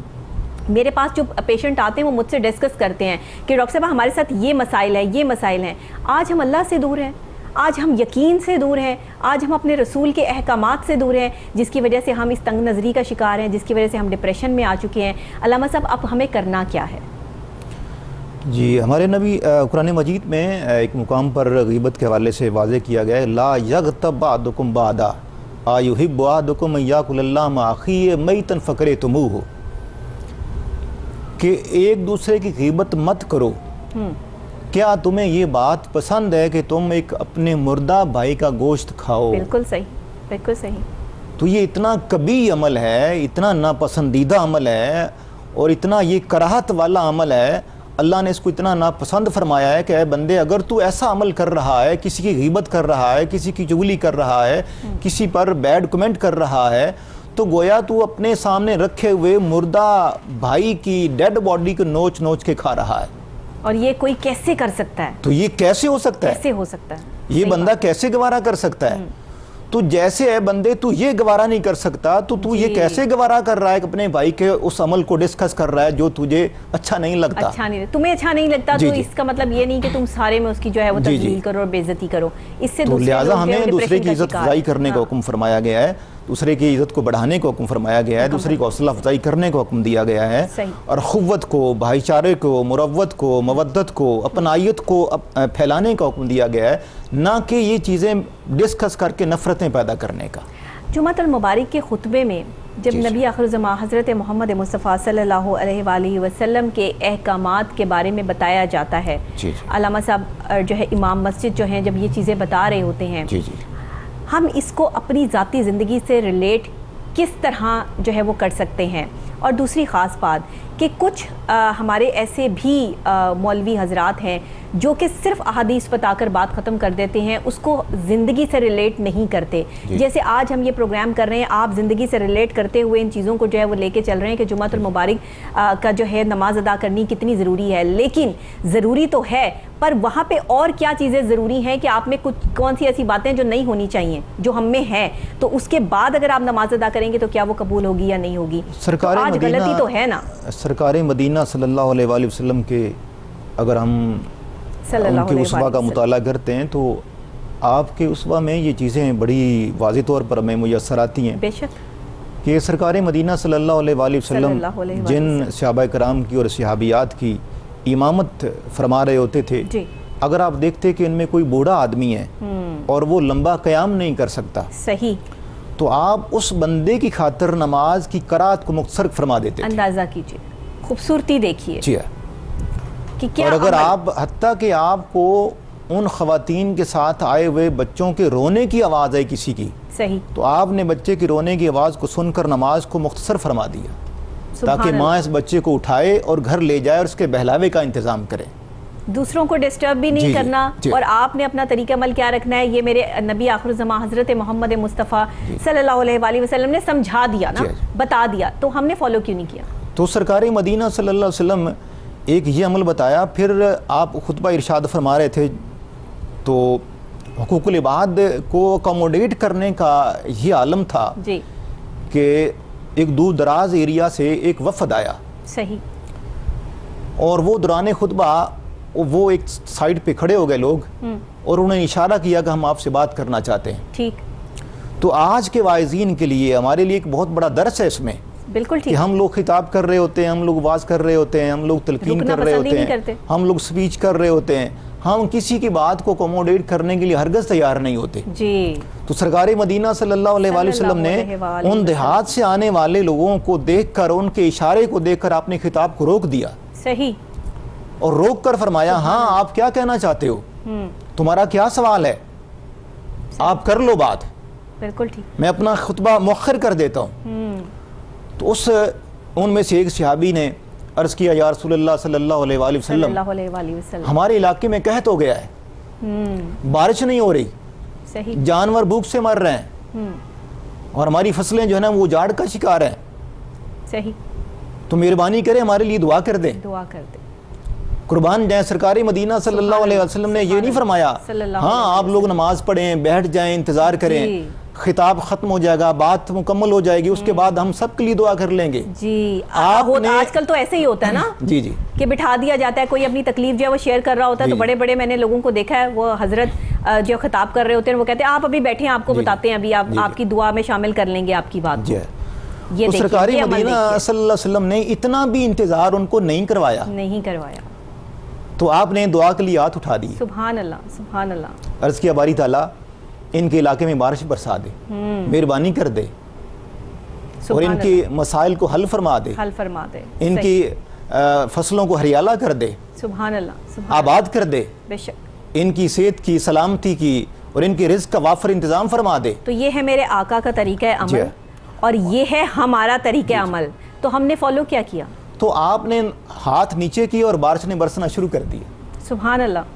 میرے پاس جو پیشنٹ آتے ہیں وہ مجھ سے ڈسکس کرتے ہیں کہ ڈاکٹر صاحب ہمارے ساتھ یہ مسائل ہیں، یہ مسائل ہیں. آج ہم اللہ سے دور ہیں، آج ہم یقین سے دور ہیں، آج ہم اپنے رسول کے احکامات سے دور ہیں، جس کی وجہ سے ہم اس تنگ نظری کا شکار ہیں، جس کی وجہ سے ہم ڈپریشن میں آ چکے ہیں. علامہ صاحب اب ہمیں کرنا کیا ہے؟ جی ہمارے نبی قرآن مجید میں ایک مقام پر غیبت کے حوالے سے واضح کیا گیا ہے لا یغتب بعضکم بعضا ایحب احدکم ان یاکل اللحم اخیہ میتا فکرہتموہ، کہ ایک دوسرے کی غیبت مت کرو. کیا تمہیں یہ بات پسند ہے کہ تم ایک اپنے مردہ بھائی کا گوشت کھاؤ؟ بالکل صحیح، بالکل صحیح. تو یہ اتنا کبیح عمل ہے، اتنا ناپسندیدہ عمل ہے اور اتنا یہ کراہت والا عمل ہے، اللہ نے اس کو اتنا ناپسند فرمایا ہے کہ اے بندے اگر تو ایسا عمل کر رہا ہے، کسی کی غیبت کر رہا ہے، کسی کی چغلی کر رہا ہے، کسی پر بیڈ کمنٹ کر رہا ہے، تو گویا تو اپنے سامنے رکھے ہوئے مردہ بھائی کی ڈیڈ باڈی کو نوچ نوچ کے کھا رہا ہے۔ اور یہ کوئی کیسے کر سکتا ہے؟ تو یہ کیسے ہو سکتا ہے؟ کیسے ہو سکتا ہے؟ یہ بندہ کیسے گوارا کر سکتا ہے؟ تو جیسے اے بندے تو یہ گوارا نہیں کر سکتا تو یہ کیسے گوارا کر رہا ہے کہ اپنے بھائی کے اس عمل کو ڈسکس کر رہا ہے جو تجھے اچھا نہیں لگتا؟ اچھا نہیں، تمہیں اچھا نہیں لگتا تو اس کا مطلب یہ نہیں کہ تم سارے میں اس کی جو ہے وہ تذلیل کرو اور بے عزتی کرو، اس سے تو لہٰذا ہمیں دوسرے کی عزت افزائی کرنے کا حکم فرمایا گیا ہے، دوسرے کی عزت کو بڑھانے کو حکم فرمایا گیا ہے، دوسرے کو حوصلہ افزائی کرنے کو حکم دیا گیا ہے، اور اخوت کو، بھائی چارے کو، مروت کو، مودت کو، اپنائیت کو پھیلانے کا حکم دیا گیا ہے، نہ کہ یہ چیزیں ڈسکس کر کے نفرتیں پیدا کرنے کا۔ جمعۃ المبارک کے خطبے میں جب نبی آخر الزماں حضرت محمد مصطفیٰ صلی اللہ علیہ وآلہ وسلم کے احکامات کے بارے میں بتایا جاتا ہے، علامہ صاحب جو ہے امام مسجد جو ہیں جب یہ چیزیں بتا رہے ہوتے ہیں، ہم اس کو اپنی ذاتی زندگی سے ریلیٹ کس طرح جو ہے وہ کر سکتے ہیں؟ اور دوسری خاص بات کہ کچھ ہمارے ایسے بھی مولوی حضرات ہیں جو کہ صرف احادیث بتا کر بات ختم کر دیتے ہیں، اس کو زندگی سے ریلیٹ نہیں کرتے۔ جیسے آج ہم یہ پروگرام کر رہے ہیں، آپ زندگی سے ریلیٹ کرتے ہوئے ان چیزوں کو جو ہے وہ لے کے چل رہے ہیں کہ جمعۃ المبارک کا جو ہے نماز ادا کرنی کتنی ضروری ہے، لیکن ضروری تو ہے، پر وہاں پہ اور کیا چیزیں ضروری ہیں کہ آپ میں کون سی ایسی باتیں جو نہیں ہونی چاہیے جو ہم میں ہیں، تو اس کے بعد اگر آپ نماز ادا کریں گے تو کیا وہ قبول ہوگی یا نہیں ہوگی؟ سرکار آج غلطی تو ہے نا۔ سرکار مدینہ صلی اللہ علیہ وآلہ وسلم کے اگر ہم ان کے اسوہ کا مطالعہ کرتے ہیں تو آپ کے اسوہ میں یہ چیزیں بڑی واضح طور پر ہمیں میسر آتی ہیں، بے شک، کہ سرکار مدینہ صلی اللہ علیہ وآلہ وسلم جن صحابہ کرام کی اور صحابیات کی امامت فرما رہے ہوتے تھے، اگر آپ دیکھتے کہ ان میں کوئی بوڑھا آدمی ہے اور وہ لمبا قیام نہیں کر سکتا، صحیح، تو آپ اس بندے کی خاطر نماز کی قرات کو مختصر فرما دیتے تھے۔ اندازہ کیجئے، خوبصورتی دیکھیے جی ہاں، اور اگر آپ حتیٰ کہ آپ کو ان خواتین کے ساتھ آئے ہوئے بچوں کے رونے کی آواز آئی کسی کی، صحیح، تو آپ نے بچے کی رونے کی آواز کو سن کر نماز کو مختصر فرما دیا تاکہ ماں اس بچے کو اٹھائے اور گھر لے جائے اور اس کے بہلاوے کا انتظام کرے، دوسروں کو ڈسٹرب بھی نہیں کرنا، اور آپ نے اپنا طریقہ عمل کیا رکھنا ہے، یہ میرے نبی آخر الزماں حضرت محمد مصطفیٰ صلی اللہ علیہ وآلہ وسلم نے سمجھا دیا نا، بتا دیا، تو ہم نے فالو کیوں نہیں کیا؟ تو سرکار مدینہ صلی اللہ علیہ وسلم ایک یہ عمل بتایا، پھر آپ خطبہ ارشاد فرما رہے تھے تو حقوق العباد کو اکوموڈیٹ کرنے کا یہ عالم تھا کہ ایک دور دراز ایریا سے ایک وفد آیا، صحیح، اور وہ دوران خطبہ وہ ایک سائڈ پہ کھڑے ہو گئے لوگ اور انہوں نے اشارہ کیا کہ ہم آپ سے بات کرنا چاہتے ہیں۔ ٹھیک، تو آج کے واعظین کے لیے ہمارے لیے ایک بہت بڑا درس ہے اس میں، بالکل ٹھیک، کہ ہم لوگ خطاب کر رہے ہوتے ہیں، ہم لوگ واز کر رہے ہوتے ہیں، ہم لوگ تلقین کر رہے ہوتے ہیں، ہم لوگ سپیچ کر رہے ہوتے ہیں، ہم کسی کی بات کو اکوموڈیٹ کرنے کے لیے ہرگز تیار نہیں ہوتے۔ جی، تو سرکار مدینہ صلی اللہ علیہ وآلہ وسلم نے ان دیہات سے آنے والے لوگوں کو دیکھ کر، ان کے اشارے کو دیکھ کر آپ نے خطاب کو روک دیا، صحیح، اور روک کر فرمایا ہاں آپ کیا کہنا چاہتے ہو، تمہارا کیا سوال ہے، آپ کر لو بات، بالکل ٹھیک، میں اپنا خطبہ مؤخر کر دیتا ہوں۔ تو ان میں سے ایک صحابی نے عرض کیا یا رسول اللہ صلی اللہ علیہ وآلہ وسلم، ہمارے علاقے میں قحط ہو گیا ہے، بارش نہیں ہو رہی، جانور بھوک سے مر رہے ہیں، اور ہماری فصلیں جو ہے نا وہ اجاڑ کا شکار ہیں، صحیح، تو مہربانی کریں ہمارے لیے دعا کر دیں، دعا کر دیں، قربان جائیں۔ سرکار مدینہ صلی اللہ علیہ وسلم نے یہ نہیں فرمایا ہاں آپ لوگ نماز پڑھیں، بیٹھ جائیں، انتظار کریں، خطاب ختم ہو جائے گا، بات مکمل ہو جائے گی، اس کے بعد ہم سب کے لیے دعا کر لیں گے۔ جی، آج کل تو ایسے ہی ہوتا ہے نا، جی جی، کہ بٹھا دیا جاتا ہے، کوئی اپنی تکلیف جو ہے وہ شیئر کر رہا ہوتا ہے، تو بڑے بڑے میں نے لوگوں کو دیکھا ہے، وہ حضرت جو خطاب کر رہے ہوتے ہیں وہ کہتے ہیں آپ ابھی بیٹھیں، آپ کو بتاتے ہیں، ابھی آپ کی دعا میں شامل کر لیں گے آپ کی بات کو۔ تو سرکار مدینہ صلی اللہ علیہ وسلم نے اتنا بھی انتظار ان کو نہیں کروایا، تو آپ نے دعا کے لیے ہاتھ اٹھا دی، سبحان اللہ، سبحان اللہ، عرض کیا باری تعالیٰ ان کے علاقے میں بارش برسا دے، مہربانی کر دے، اور ان کے مسائل کو حل فرما دے، ان کی فصلوں کو ہریالہ کر دے، سبحان اللہ، آباد کر دے، بے شک، ان کی صحت کی، سلامتی کی، اور ان کے رزق کا وافر انتظام فرما دے۔ تو یہ ہے میرے آقا کا طریقہ عمل، اور یہ ہے ہمارا طریقہ عمل، تو ہم نے فالو کیا کیا؟ تو آپ نے ہاتھ نیچے کیا اور بارش نے برسنا شروع کر دی. سبحان اللہ,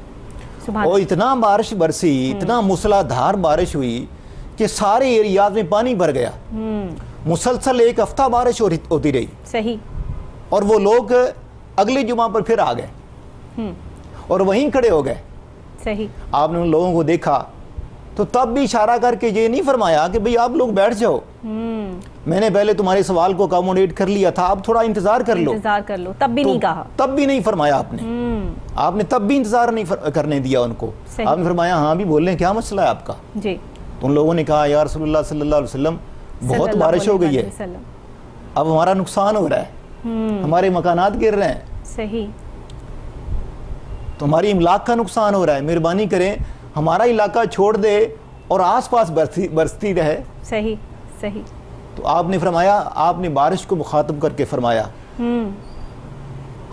سبحان اور اتنا بارش برسی, اتنا موسلادھار بارش ہوئی کہ سارے ایریاز میں پانی بھر گیا. مسلسل 1 ہفتہ بارش ہوتی رہی. صحیح. اور وہ لوگ اگلے جمعہ پر پھر آ گئے اور وہیں کھڑے ہو گئے. صحیح. آپ نے ان لوگوں کو دیکھا تو تب بھی اشارہ کر کے یہ نہیں فرمایا کہ بھئی آپ لوگ بیٹھ جاؤ, میں نے پہلے تمہارے سوال کو اکاموڈیٹ کر لیا تھا, اب تھوڑا انتظار کر لو. انتظار کر لو, تب بھی نہیں کہا. تب بھی نہیں فرمایا آپ نے. آپ نے تب بھی انتظار نہیں کرنے دیا ان کو. آپ نے فرمایا ہاں بھی بول لیں, کیا مسئلہ ہے آپ کا؟ جی. تو ان لوگوں نے کہا یا رسول اللہ صلی اللہ علیہ وسلم بہت بارش ہو گئی ہے, اب ہمارا نقصان ہو رہا ہے, ہمارے مکانات گر رہے ہیں. صحیح. تو ہماری املاک کا نقصان ہو رہا ہے, مہربانی کریں ہمارا علاقہ چھوڑ دے اور آس پاس برستی رہے. صحیح. صحیح. تو آپ نے فرمایا, آپ نے بارش کو مخاطب کر کے فرمایا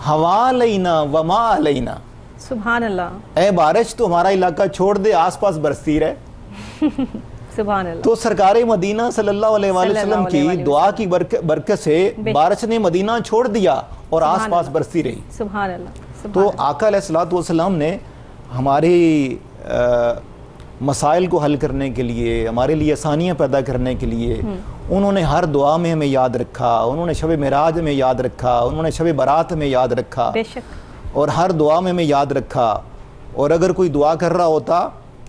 ہوا علینا وما علینا. سبحان اللہ. اے بارش تو ہمارا علاقہ چھوڑ دے, آس پاس برستی رہے. سبحان اللہ. تو سرکار مدینہ صلی اللہ علیہ وسلم کی دعا کی برکت سے بارش نے مدینہ چھوڑ دیا اور آس پاس برستی رہی. سبحان اللہ. تو آقا علیہ الصلوۃ والسلام نے ہماری مسائل کو حل کرنے کے لیے, ہمارے لیے آسانیاں پیدا کرنے کے لیے انہوں نے ہر دعا میں ہمیں یاد رکھا. انہوں نے شب معراج میں یاد رکھا, انہوں نے شب برات میں یاد رکھا, بے شک, اور ہر دعا میں ہمیں یاد رکھا. اور اگر کوئی دعا کر رہا ہوتا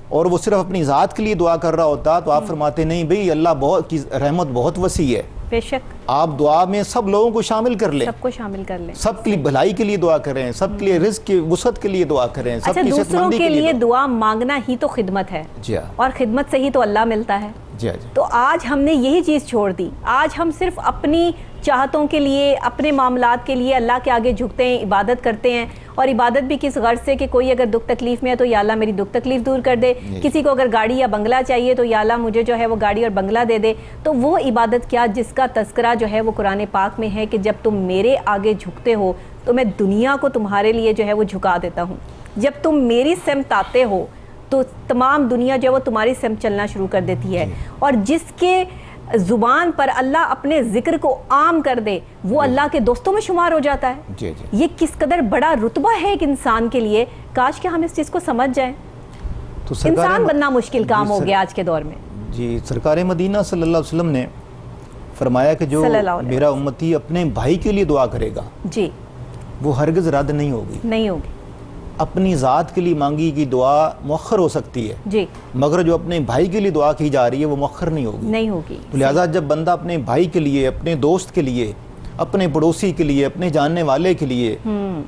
اور وہ صرف اپنی ذات کے لیے دعا کر رہا ہوتا تو آپ فرماتے نہیں بھئی اللہ کی رحمت بہت وسیع ہے, بے شک, آپ دعا میں سب لوگوں کو شامل کر لیں, سب کو شامل کر لیں, سب کے لیے بھلائی کے لیے دعا کریں, سب کے لیے رزق کی وسعت کے لیے دعا کریں, سب کی صحت مندی کے لیے دعا مانگنا ہی تو خدمت ہے. جی ہاں. اور خدمت سے ہی تو اللہ ملتا ہے. جی ہاں. تو آج ہم نے یہی چیز چھوڑ دی. آج ہم صرف اپنی چاہتوں کے لیے, اپنے معاملات کے لیے اللہ کے آگے جھکتے ہیں, عبادت کرتے ہیں. اور عبادت بھی کس غرض سے کہ کوئی اگر دکھ تکلیف میں ہے تو یا اللہ میری دکھ تکلیف دور کر دے, کسی کو اگر گاڑی یا بنگلہ چاہیے تو یا اللہ مجھے جو ہے وہ گاڑی اور بنگلہ دے دے. تو وہ عبادت کیا جس کا تذکرہ جو ہے وہ قرآن پاک میں ہے کہ جب تم میرے آگے جھکتے ہو تو میں دنیا کو تمہارے لیے جو ہے وہ جھکا دیتا ہوں. جب تم میری سمت آتے ہو تو تمام دنیا جو ہے وہ تمہاری سمت چلنا شروع کر دیتی ہے. اور جس کے زبان پر اللہ اپنے ذکر کو عام کر دے وہ اللہ کے دوستوں میں شمار ہو جاتا ہے. یہ کس قدر بڑا رتبہ ہے ایک انسان کے لیے. کاش کہ ہم اس چیز کو سمجھ جائیں. انسان بننا مشکل کام ہو گیا آج کے دور میں. جی, سرکار مدینہ صلی اللہ علیہ وسلم نے فرمایا کہ جو میرا امتی اپنے بھائی کے لیے دعا کرے گا جی وہ ہرگز رد نہیں ہوگی. نہیں ہوگی. اپنی ذات کے لیے مانگی کی دعا مؤخر ہو سکتی ہے جی, مگر جو اپنے بھائی کے لیے دعا کی جا رہی ہے وہ مؤخر نہیں ہوگی. نہیں ہوگی. تو لہٰذا جب بندہ اپنے بھائی کے لیے, اپنے دوست کے لیے, اپنے پڑوسی کے لیے, اپنے جاننے والے کے لیے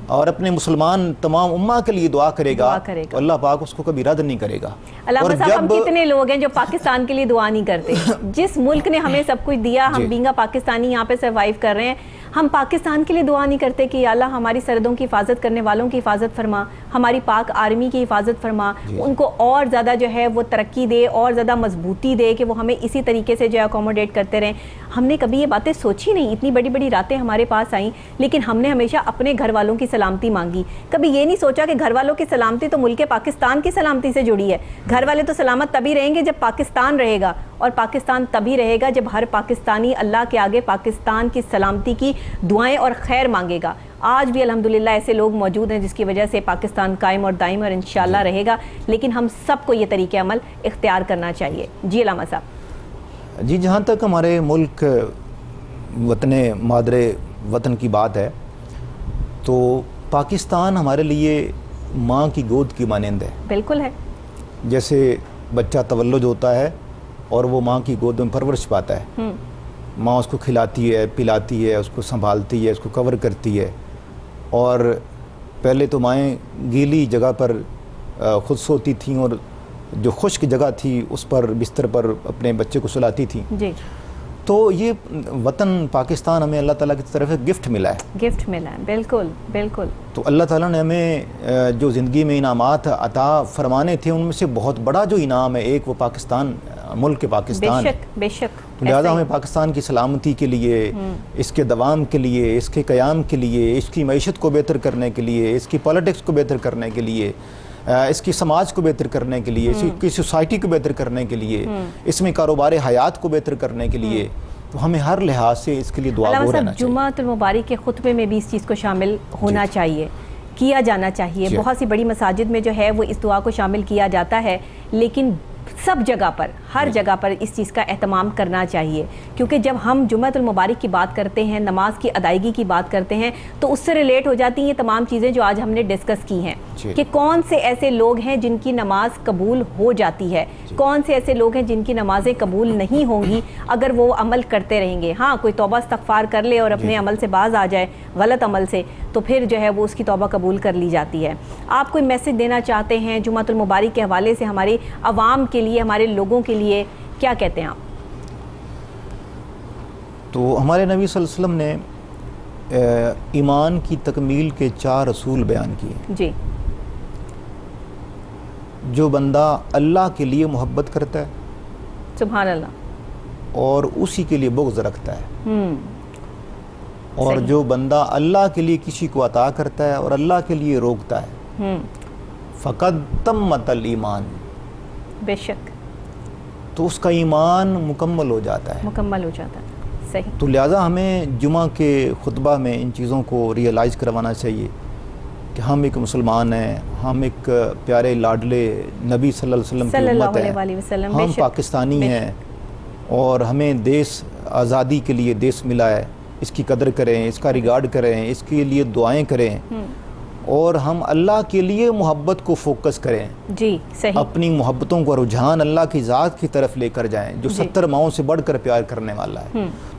اور اپنے مسلمان تمام امہ کے لیے دعا کرے گا تو اللہ پاک اس کو کبھی رد نہیں کرے گا. علامہ صاحب, ہم کتنے لوگ ہیں جو پاکستان کے لیے دعا نہیں کرتے. جس ملک نے ہمیں سب کچھ دیا, ہم بینگا پاکستانی یہاں پہ سروائیو کر رہے ہیں, ہم پاکستان کے لیے دعا نہیں کرتے کہ یا اللہ ہماری سرحدوں کی حفاظت کرنے والوں کی حفاظت فرما, ہماری پاک آرمی کی حفاظت فرما, ان کو اور زیادہ جو ہے وہ ترقی دے, اور زیادہ مضبوطی دے کہ وہ ہمیں اسی طریقے سے جو ہے اکوموڈیٹ کرتے رہیں. ہم نے کبھی یہ باتیں سوچی نہیں. اتنی بڑی بڑی راتیں ہمارے پاس آئیں لیکن ہم نے ہمیشہ اپنے گھر والوں کی سلامتی مانگی. کبھی یہ نہیں سوچا کہ گھر والوں کی سلامتی تو ملک پاکستان کی سلامتی سے جڑی ہے. گھر والے تو سلامت تبھی رہیں گے جب پاکستان رہے گا, اور پاکستان تبھی رہے گا جب ہر پاکستانی اللہ کے آگے پاکستان کی سلامتی کی دعائیں اور خیر مانگے گا. آج بھی الحمدللہ ایسے لوگ موجود ہیں جس کی وجہ سے پاکستان قائم اور دائم اور انشاءاللہ رہے گا, لیکن ہم سب کو یہ طریقہ عمل اختیار کرنا چاہیے. جی علامہ صاحب. جی, جہاں تک ہمارے ملک وطن مادر وطن کی بات ہے تو پاکستان ہمارے لیے ماں کی گود کی مانند ہے. بالکل ہے. جیسے بچہ تولد ہوتا ہے اور وہ ماں کی گود میں پرورش پاتا ہے, ماں اس کو کھلاتی ہے, پلاتی ہے, اس کو سنبھالتی ہے, اس کو کور کرتی ہے. اور پہلے تو مائیں گیلی جگہ پر خود سوتی تھیں اور جو خشک جگہ تھی اس پر بستر پر اپنے بچے کو سلاتی تھیں. جی. تو یہ وطن پاکستان ہمیں اللہ تعالیٰ کی طرف گفٹ ملا ہے. گفٹ ملا ہے, بالکل بالکل. تو اللہ تعالیٰ نے ہمیں جو زندگی میں انعامات عطا فرمانے تھے ان میں سے بہت بڑا جو انعام ہے ایک وہ پاکستان, ملک پاکستان. بے شک, بے شک. تو لہٰذا ہمیں پاکستان کی سلامتی کے لیے, اس کے دوام کے لیے, اس کے قیام کے لیے, اس کی معیشت کو بہتر کرنے کے لیے, اس کی پالیٹکس کو بہتر کرنے کے لیے, اس کی سماج کو بہتر کرنے کے لیے, اس کی سوسائٹی کو بہتر کرنے کے لیے, اس میں کاروبار حیات کو بہتر کرنے کے لیے تو ہمیں ہر لحاظ سے اس کے لیے دعا علامہ گو صاحب رہنا چاہیے. جمعۃ المبارک کے خطبے میں بھی اس چیز کو شامل ہونا چاہیے، کیا جانا چاہیے. جی. بہت سی بڑی مساجد میں جو ہے وہ اس دعا کو شامل کیا جاتا ہے، لیکن سب جگہ پر، ہر جگہ پر اس چیز کا اہتمام کرنا چاہیے، کیونکہ جب ہم جمعۃ المبارک کی بات کرتے ہیں، نماز کی ادائیگی کی بات کرتے ہیں، تو اس سے ریلیٹ ہو جاتی ہیں یہ تمام چیزیں جو آج ہم نے ڈسکس کی ہیں کہ کون سے ایسے لوگ ہیں جن کی نماز قبول ہو جاتی ہے، کون سے ایسے لوگ ہیں جن کی نمازیں قبول نہیں ہوں گی اگر وہ عمل کرتے رہیں گے. ہاں، کوئی توبہ استغفار کر لے اور اپنے عمل سے باز آ جائے، غلط عمل سے، تو پھر جو ہے وہ اس کی توبہ قبول کر لی جاتی ہے. آپ کوئی میسج دینا چاہتے ہیں جمعۃ المبارک کے حوالے سے ہمارے عوام کے لیے، ہمارے لوگوں کے لیے، کیا کہتے ہیں آپ؟ تو ہمارے نبی صلی اللہ علیہ وسلم نے ایمان کی تکمیل کے 4 اصول بیان کیے. جی. جو بندہ اللہ کے لیے محبت کرتا ہے، سبحان اللہ. اور اسی کے لیے بغض رکھتا ہے، اور صحیح. جو بندہ اللہ کے لیے کسی کو عطا کرتا ہے اور اللہ کے لیے روکتا ہے، فقد تمت الایمان، بے شک تو اس کا ایمان مکمل ہو جاتا ہے. مکمل ہو جاتا ہے. صحیح. تو لہٰذا ہمیں جمعہ کے خطبہ میں ان چیزوں کو ریئلائز کروانا چاہیے کہ ہم ایک مسلمان ہیں، ہم ایک پیارے لاڈلے نبی صلی اللہ علیہ وسلم کی امت ہیں، ہم پاکستانی ہیں، اور ہمیں دیس آزادی کے لیے دیس ملا ہے، اس کی قدر کریں، اس کا ریگارڈ کریں، اس کے لیے دعائیں کریں، اور ہم اللہ کے لیے محبت کو فوکس کریں. جی. صحیح. اپنی محبتوں کو رجحان اللہ کی ذات کی طرف لے کر جائیں جو 70 ماؤں سے بڑھ کر پیار کرنے والا ہے.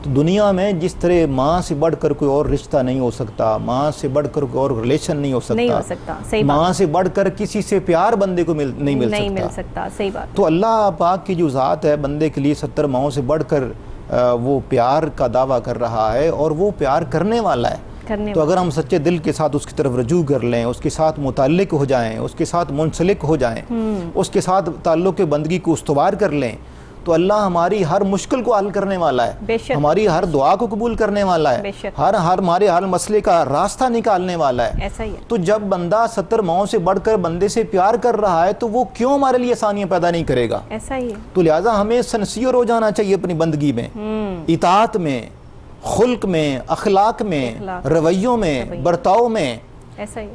تو دنیا میں جس طرح ماں سے بڑھ کر کوئی اور رشتہ نہیں ہو سکتا، ماں سے بڑھ کر کوئی اور ریلیشن نہیں ہو سکتا، ماں سے بڑھ کر کسی سے پیار بندے کو نہیں مل سکتا. صحیح بات. تو اللہ پاک کی جو ذات ہے بندے کے لیے 70 ماؤں سے بڑھ کر وہ پیار کا دعویٰ کر رہا ہے، اور وہ پیار کرنے والا ہے. تو اگر ہم سچے دل کے ساتھ اس کی طرف رجوع کر لیں، اس کے ساتھ متعلق ہو جائیں، اس کے ساتھ منسلک ہو جائیں، اس کے ساتھ تعلق بندگی کو استوار کر لیں، تو اللہ ہماری ہر مشکل کو حل کرنے والا ہے، ہماری ہر دعا کو قبول کرنے والا ہے، ہمارے ہر مسئلے کا راستہ نکالنے والا ہے. ایسا ہی ہے. تو جب بندہ 70 ماؤں سے بڑھ کر بندے سے پیار کر رہا ہے تو وہ کیوں ہمارے لیے آسانیاں پیدا نہیں کرے گا؟ ایسا ہی ہے. تو لہٰذا ہمیں سنسیئر ہو جانا چاہیے اپنی بندگی میں، اطاعت میں، خلق میں، اخلاق میں، رویوں میں، برتاؤ میں، ایسا ہی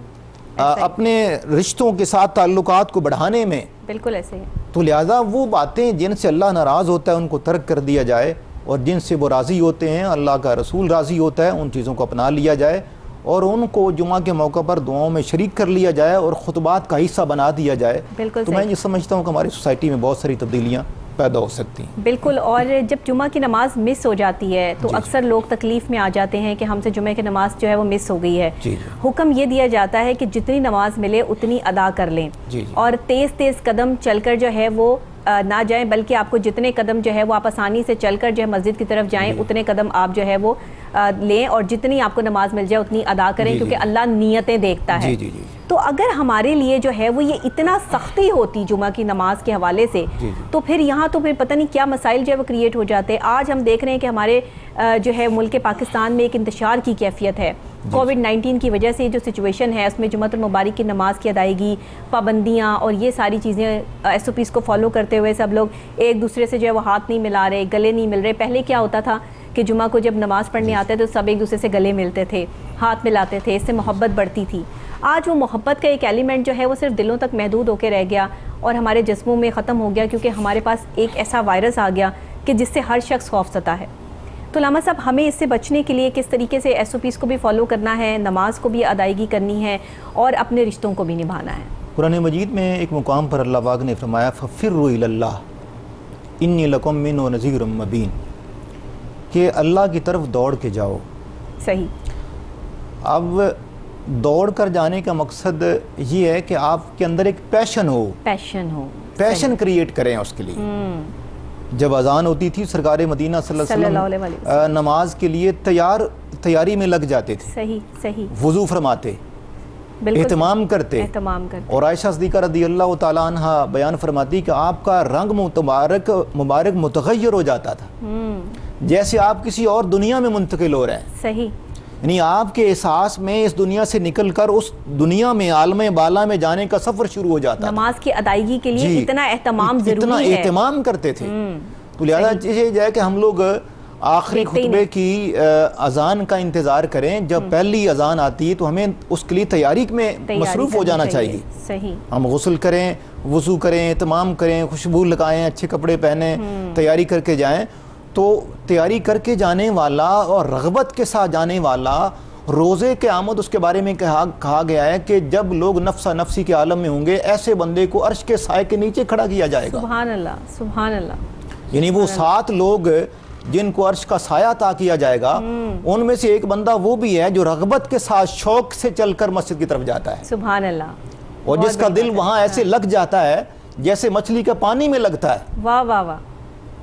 اپنے رشتوں کے ساتھ تعلقات کو بڑھانے میں. بالکل ایسے ہی. تو لہٰذا وہ باتیں جن سے اللہ ناراض ہوتا ہے ان کو ترک کر دیا جائے، اور جن سے وہ راضی ہوتے ہیں، اللہ کا رسول راضی ہوتا ہے، ان چیزوں کو اپنا لیا جائے، اور ان کو جمعہ کے موقع پر دعاؤں میں شریک کر لیا جائے اور خطبات کا حصہ بنا دیا جائے. تو میں یہ سمجھتا ہوں کہ ہماری سوسائٹی میں بہت ساری تبدیلیاں پیدا ہو سکتی ہیں. بالکل. اور جب جمعہ کی نماز مس ہو جاتی ہے تو اکثر لوگ تکلیف میں آ جاتے ہیں کہ ہم سے جمعہ کی نماز جو ہے وہ مس ہو گئی ہے. حکم یہ دیا جاتا ہے کہ جتنی نماز ملے اتنی ادا کر لیں، اور تیز قدم چل کر جو ہے وہ نہ جائیں، بلکہ آپ کو جتنے قدم جو ہے وہ آپ آسانی سے چل کر جو ہے مسجد کی طرف جائیں، اتنے قدم آپ جو ہے وہ لیں، اور جتنی آپ کو نماز مل جائے اتنی ادا کریں، کیونکہ اللہ نیتیں دیکھتا ہے. تو اگر ہمارے لیے جو ہے وہ یہ اتنا سختی ہوتی جمعہ کی نماز کے حوالے سے، تو پھر یہاں تو پھر پتہ نہیں کیا مسائل جو ہے وہ کریٹ ہو جاتے ہیں. آج ہم دیکھ رہے ہیں کہ ہمارے جو ہے ملک پاکستان میں ایک انتشار کی کیفیت ہے. کووڈ-19 کی وجہ سے جو سچویشن ہے اس میں جمعۃ المبارک کی نماز کی ادائیگی، پابندیاں اور یہ ساری چیزیں SOPs کو فالو کرتے ہوئے سب لوگ ایک دوسرے سے جو ہے وہ ہاتھ نہیں ملا رہے، گلے نہیں مل رہے. پہلے کیا ہوتا تھا کہ جمعہ کو جب نماز پڑھنے آتے تو سب ایک دوسرے سے گلے ملتے تھے، ہاتھ ملاتے تھے، اس سے محبت بڑھتی تھی. آج وہ محبت کا ایک ایلیمنٹ جو ہے وہ صرف دلوں تک محدود ہو کے رہ گیا اور ہمارے جسموں میں ختم ہو گیا، کیونکہ ہمارے پاس ایک ایسا وائرس آ گیا کہ جس سے ہر شخص خوف زدہ ہے. تو علامہ صاحب ہمیں اس سے بچنے کے لیے کس طریقے سے SOPs کو بھی فالو کرنا ہے، نماز کو بھی ادائیگی کرنی ہے اور اپنے رشتوں کو بھی نبھانا ہے؟ قرآن مجید میں ایک مقام پر اللہ پاک نے فرمایا فَفِرُّوا إِلَى اللَّهِ إِنِّي لَكُم مِّنْهُ نَذِيرٌ مُّبِينٌ، کہ اللہ کی طرف دوڑ کے جاؤ. صحیح. اب دوڑ کر جانے کا مقصد یہ ہے کہ آپ کے اندر ایک پیشن کریٹ کریں اس کے لیے. جب اذان ہوتی تھی سرکار مدینہ صلی اللہ علیہ وسلم نماز کے لیے تیاری میں لگ جاتے تھے. صحیح. وضو فرماتے، اہتمام کرتے. اور عائشہ صدیقہ رضی اللہ تعالیٰ عنہ بیان فرماتی کہ آپ کا رنگ مبارک متغیر ہو جاتا تھا، جیسے آپ کسی اور دنیا میں منتقل ہو رہے ہیں. صحیح. یعنی آپ کے احساس میں اس دنیا سے نکل کر اس دنیا میں عالم بالا میں جانے کا سفر شروع ہو جاتا. نماز کی ادائیگی کے لیے اتنا اہتمام ضروری ہے، اتنا اہتمام کرتے تھے. تو لہذا یہ ہے کہ ہم لوگ آخری خطبے کی اذان کا انتظار کریں. جب پہلی اذان آتی ہے تو ہمیں اس کے لیے تیاری میں مصروف ہو جانا چاہیے. صحیح. ہم غسل کریں, وضو کریں, اہتمام کریں, خوشبو لگائیں, اچھے کپڑے پہنیں, تیاری کر کے جائیں. تو تیاری کر کے جانے والا اور رغبت کے ساتھ جانے والا, روزے قیامت اس کے بارے میں کہا گیا ہے کہ جب لوگ نفسا نفسی کے عالم میں ہوں گے, ایسے بندے کو عرش کے سائے کے نیچے کھڑا کیا جائے گا. سبحان اللہ, سبحان اللہ. یعنی وہ 7 لوگ جن کو عرش کا سایہ عطا کیا جائے گا, ان میں سے ایک بندہ وہ بھی ہے جو رغبت کے ساتھ شوق سے چل کر مسجد کی طرف جاتا ہے. سبحان اللہ. اور جس کا دل وہاں ایسے لگ جاتا ہے جیسے مچھلی کا پانی میں لگتا ہے. واہ واہ واہ.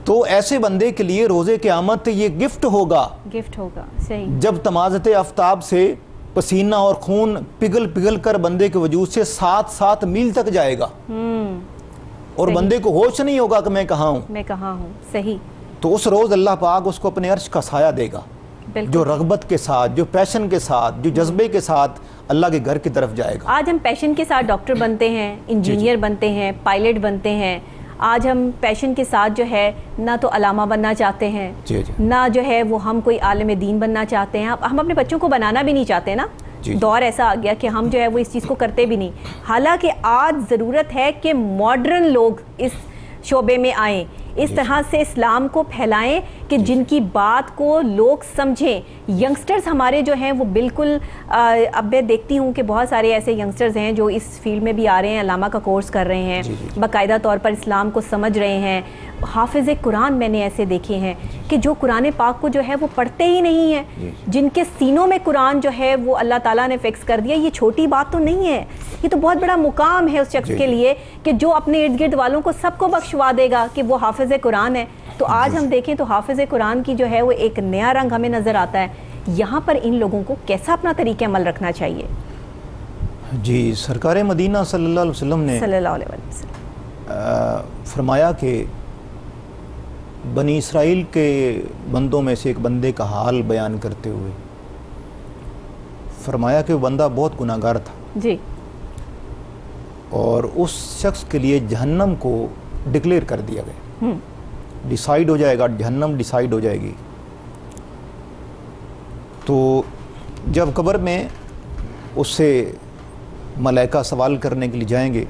تو ایسے بندے کے لیے روزے قیامت یہ گفٹ ہوگا. گفٹ ہوگا. صحیح. جب تمازت آفتاب سے پسینہ اور خون پگھل کر بندے کے وجود سے 7 میل تک جائے گا, اور بندے کو ہوش نہیں ہوگا کہ میں کہاں ہوں. صحیح. تو اس روز اللہ پاک اس کو اپنے عرش کا سایہ دے گا, جو رغبت کے ساتھ, جو پیشن کے ساتھ, جو جذبے کے ساتھ اللہ کے گھر کی طرف جائے گا. آج ہم پیشن کے ساتھ ڈاکٹر بنتے ہیں, انجینئر بنتے ہیں, پائلٹ بنتے ہیں. آج ہم پیشن کے ساتھ جو ہے نہ تو علامہ بننا چاہتے ہیں, نہ جو ہے وہ ہم کوئی عالم دین بننا چاہتے ہیں. ہم اپنے بچوں کو بنانا بھی نہیں چاہتے نا. دور ایسا آ گیا کہ ہم جو ہے وہ اس چیز کو کرتے بھی نہیں. حالانکہ آج ضرورت ہے کہ ماڈرن لوگ اس شعبے میں آئیں, اس طرح سے اسلام کو پھیلائیں کہ جن کی بات کو لوگ سمجھیں. ینگسٹرز ہمارے جو ہیں وہ بالکل, اب میں دیکھتی ہوں کہ بہت سارے ایسے ینگسٹرز ہیں جو اس فیلڈ میں بھی آ رہے ہیں, علامہ کا کورس کر رہے ہیں, باقاعدہ طور پر اسلام کو سمجھ رہے ہیں. حافظ قرآن میں نے ایسے دیکھے ہیں کہ جو قرآن پاک کو جو ہے وہ پڑھتے ہی نہیں ہیں, جن کے سینوں میں قرآن جو ہے وہ اللہ تعالیٰ نے فکس کر دیا. یہ چھوٹی بات تو نہیں ہے, یہ تو بہت بڑا مقام ہے اس شخص کے لیے کہ جو اپنے ارد گرد والوں کو سب کو بخشوا دے گا کہ وہ حافظ قرآن ہے. تو آج ہم دیکھیں تو حافظ قرآن کی جو ہے وہ ایک نیا رنگ ہمیں نظر آتا ہے. یہاں پر ان لوگوں کو کیسا اپنا طریقہ عمل رکھنا چاہیے؟ جی, سرکار مدینہ صلی اللہ علیہ وسلم نے فرمایا کہ بنی اسرائیل کے بندوں میں سے ایک بندے کا حال بیان کرتے ہوئے فرمایا کہ وہ بندہ بہت گناہ گار تھا جی, اور اس شخص کے لیے جہنم کو ڈکلیئر کر دیا گیا, ڈیسائیڈ ہو جائے گا, جہنم ڈیسائیڈ ہو جائے گی. تو جب قبر میں اس سے ملائکہ سوال کرنے کے لیے جائیں گے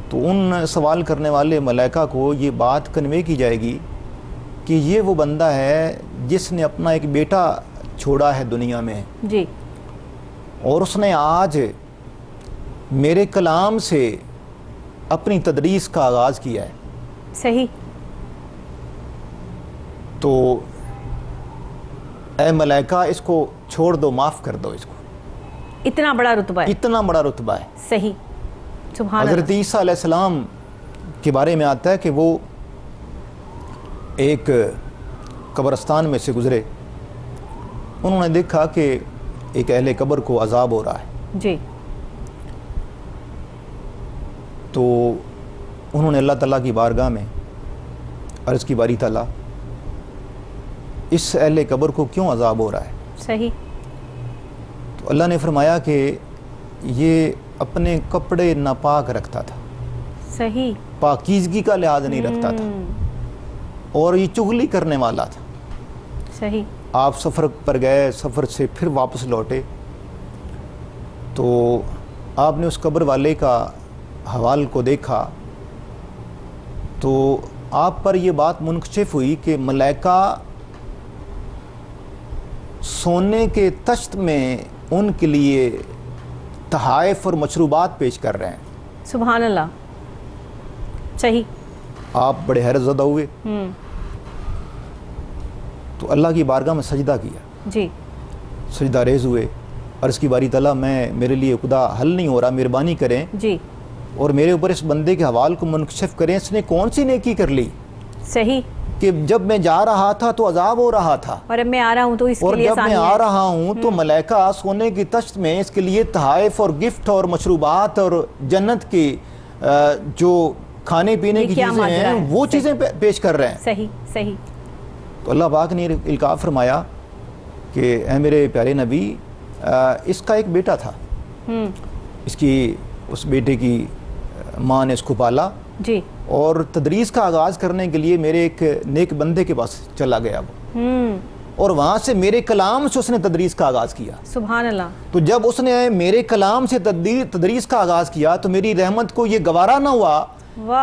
تو ان سوال کرنے والے ملائکہ کو یہ بات کنوے کی جائے گی کہ یہ وہ بندہ ہے جس نے اپنا ایک بیٹا چھوڑا ہے دنیا میں جی, اور اس نے آج میرے کلام سے اپنی تدریس کا آغاز کیا ہے. صحیح. تو اے ملائکہ اس کو چھوڑ دو, معاف کر دو اس کو. اتنا بڑا رتبہ ہے. اتنا بڑا رتبہ ہے. صحیح. سبحان حضرت عیسیٰ علیہ السلام کے بارے میں آتا ہے کہ وہ ایک قبرستان میں سے گزرے, انہوں نے دیکھا کہ ایک اہل قبر کو عذاب ہو رہا ہے جی. تو انہوں نے اللہ تعالیٰ کی بارگاہ میں عرض کی, باری تعالیٰ اس اہل قبر کو کیوں عذاب ہو رہا ہے؟ صحیح. تو اللہ نے فرمایا کہ یہ اپنے کپڑے ناپاک رکھتا تھا. صحیح. پاکیزگی کا لحاظ نہیں رکھتا تھا, اور یہ چغلی کرنے والا تھا. صحیح. آپ سفر پر گئے, سفر سے پھر واپس لوٹے, تو آپ نے اس قبر والے کا حوال کو دیکھا, تو آپ پر یہ بات منکشف ہوئی کہ ملائکہ سونے کے تشت میں ان کے لیے تحائف اور مشروبات پیش کر رہے ہیں. سبحان اللہ. صحیح. آپ بڑے حیرت زدہ ہوئے, تو اللہ کی بارگاہ میں سجدہ کیا جی, سجدہ ریز ہوئے, عرض کی, باری تعالیٰ میرے لیے خدا حل نہیں ہو رہا, مہربانی کریں جی, اور میرے اوپر اس بندے کے حوال کو منکشف کریں, اس نے کون سی نیکی کر لی صحیح کہ جب میں جا رہا تھا تو عذاب ہو رہا تھا, اور اب میں آ رہا ہوں تو اس کے لیے اور جب میں آ رہا ہوں تو ملائکہ سونے کی تشت میں اس کے لیے تحائف اور گفٹ اور مشروبات اور جنت کی جو کھانے پینے کی چیزیں ہیں وہ چیزیں پیش کر رہے ہیں. صحیح. صحیح. تو اللہ پاک نے القاء فرمایا کہ اے میرے پیارے نبی, اس کا ایک بیٹا تھا, اس بیٹے کی ماں نے اس کو پالا, جی. اور تدریس کا آغاز کرنے کے لیے میرے ایک نیک بندے کے پاس چلا گیا وہ، اور وہاں سے میرے کلام سے اس نے تدریس کا آغاز کیا. سبحان اللہ. تو جب اس نے میرے کلام سے تدریس کا آغاز کیا تو میری رحمت کو یہ گوارا نہ ہوا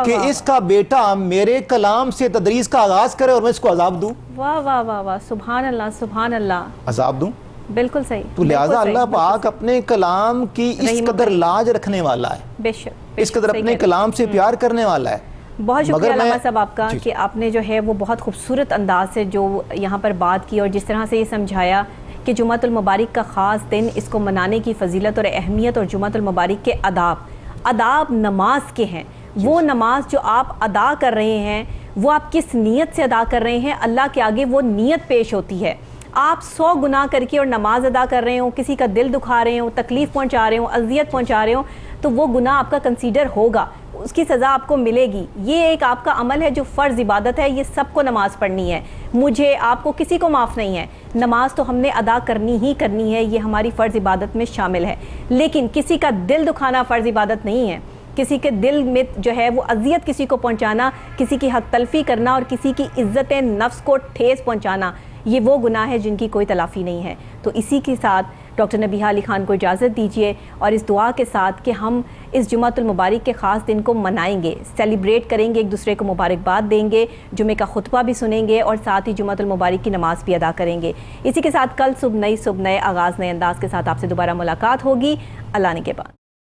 کہ اس کا بیٹا میرے کلام سے تدریس کا آغاز کرے اور میں اس کو عذاب دوں. واہ واہ واہ واہ، سبحان اللہ سبحان اللہ. عذاب دوں؟ بالکل صحیح. تو لہٰذا اللہ پاک اپنے کلام کی اس قدر لاج رکھنے والا ہے، بے شک، اس قدر اپنے کلام سے پیار کرنے والا ہے. بہت شکریہ علامہ صاحب آپ کا کہ آپ نے جو ہے وہ بہت خوبصورت انداز سے جو یہاں پر بات کی اور جس طرح سے یہ سمجھایا کہ جمعۃ المبارک کا خاص دن، اس کو منانے کی فضیلت اور اہمیت، اور جمعۃ المبارک کے آداب نماز کے ہیں. وہ نماز جو آپ ادا کر رہے ہیں وہ آپ کس نیت سے ادا کر رہے ہیں، اللہ کے آگے وہ نیت پیش ہوتی ہے. آپ 100 گناہ کر کے اور نماز ادا کر رہے ہوں، کسی کا دل دکھا رہے ہوں، تکلیف پہنچا رہے ہوں، اذیت پہنچا رہے ہوں، تو وہ گناہ آپ کا کنسیڈر ہوگا، اس کی سزا آپ کو ملے گی. یہ ایک آپ کا عمل ہے جو فرض عبادت ہے، یہ سب کو نماز پڑھنی ہے، مجھے آپ کو کسی کو معاف نہیں ہے. نماز تو ہم نے ادا کرنی ہی کرنی ہے، یہ ہماری فرض عبادت میں شامل ہے. لیکن کسی کا دل دکھانا فرض عبادت نہیں ہے. کسی کے دل میں جو ہے وہ اذیت کسی کو پہنچانا، کسی کی حق تلفی کرنا اور کسی کی عزت نفس کو ٹھیس پہنچانا، یہ وہ گناہ ہے جن کی کوئی تلافی نہیں ہے. تو اسی کے ساتھ ڈاکٹر نبیہہ علی خان کو اجازت دیجیے، اور اس دعا کے ساتھ کہ ہم اس جمعۃ المبارک کے خاص دن کو منائیں گے، سیلیبریٹ کریں گے، ایک دوسرے کو مبارکباد دیں گے، جمعے کا خطبہ بھی سنیں گے، اور ساتھ ہی جمعۃ المبارک کی نماز بھی ادا کریں گے. اسی کے ساتھ کل صبح نئے آغاز، نئے انداز کے ساتھ آپ سے دوبارہ ملاقات ہوگی. اللہ نے کے بعد.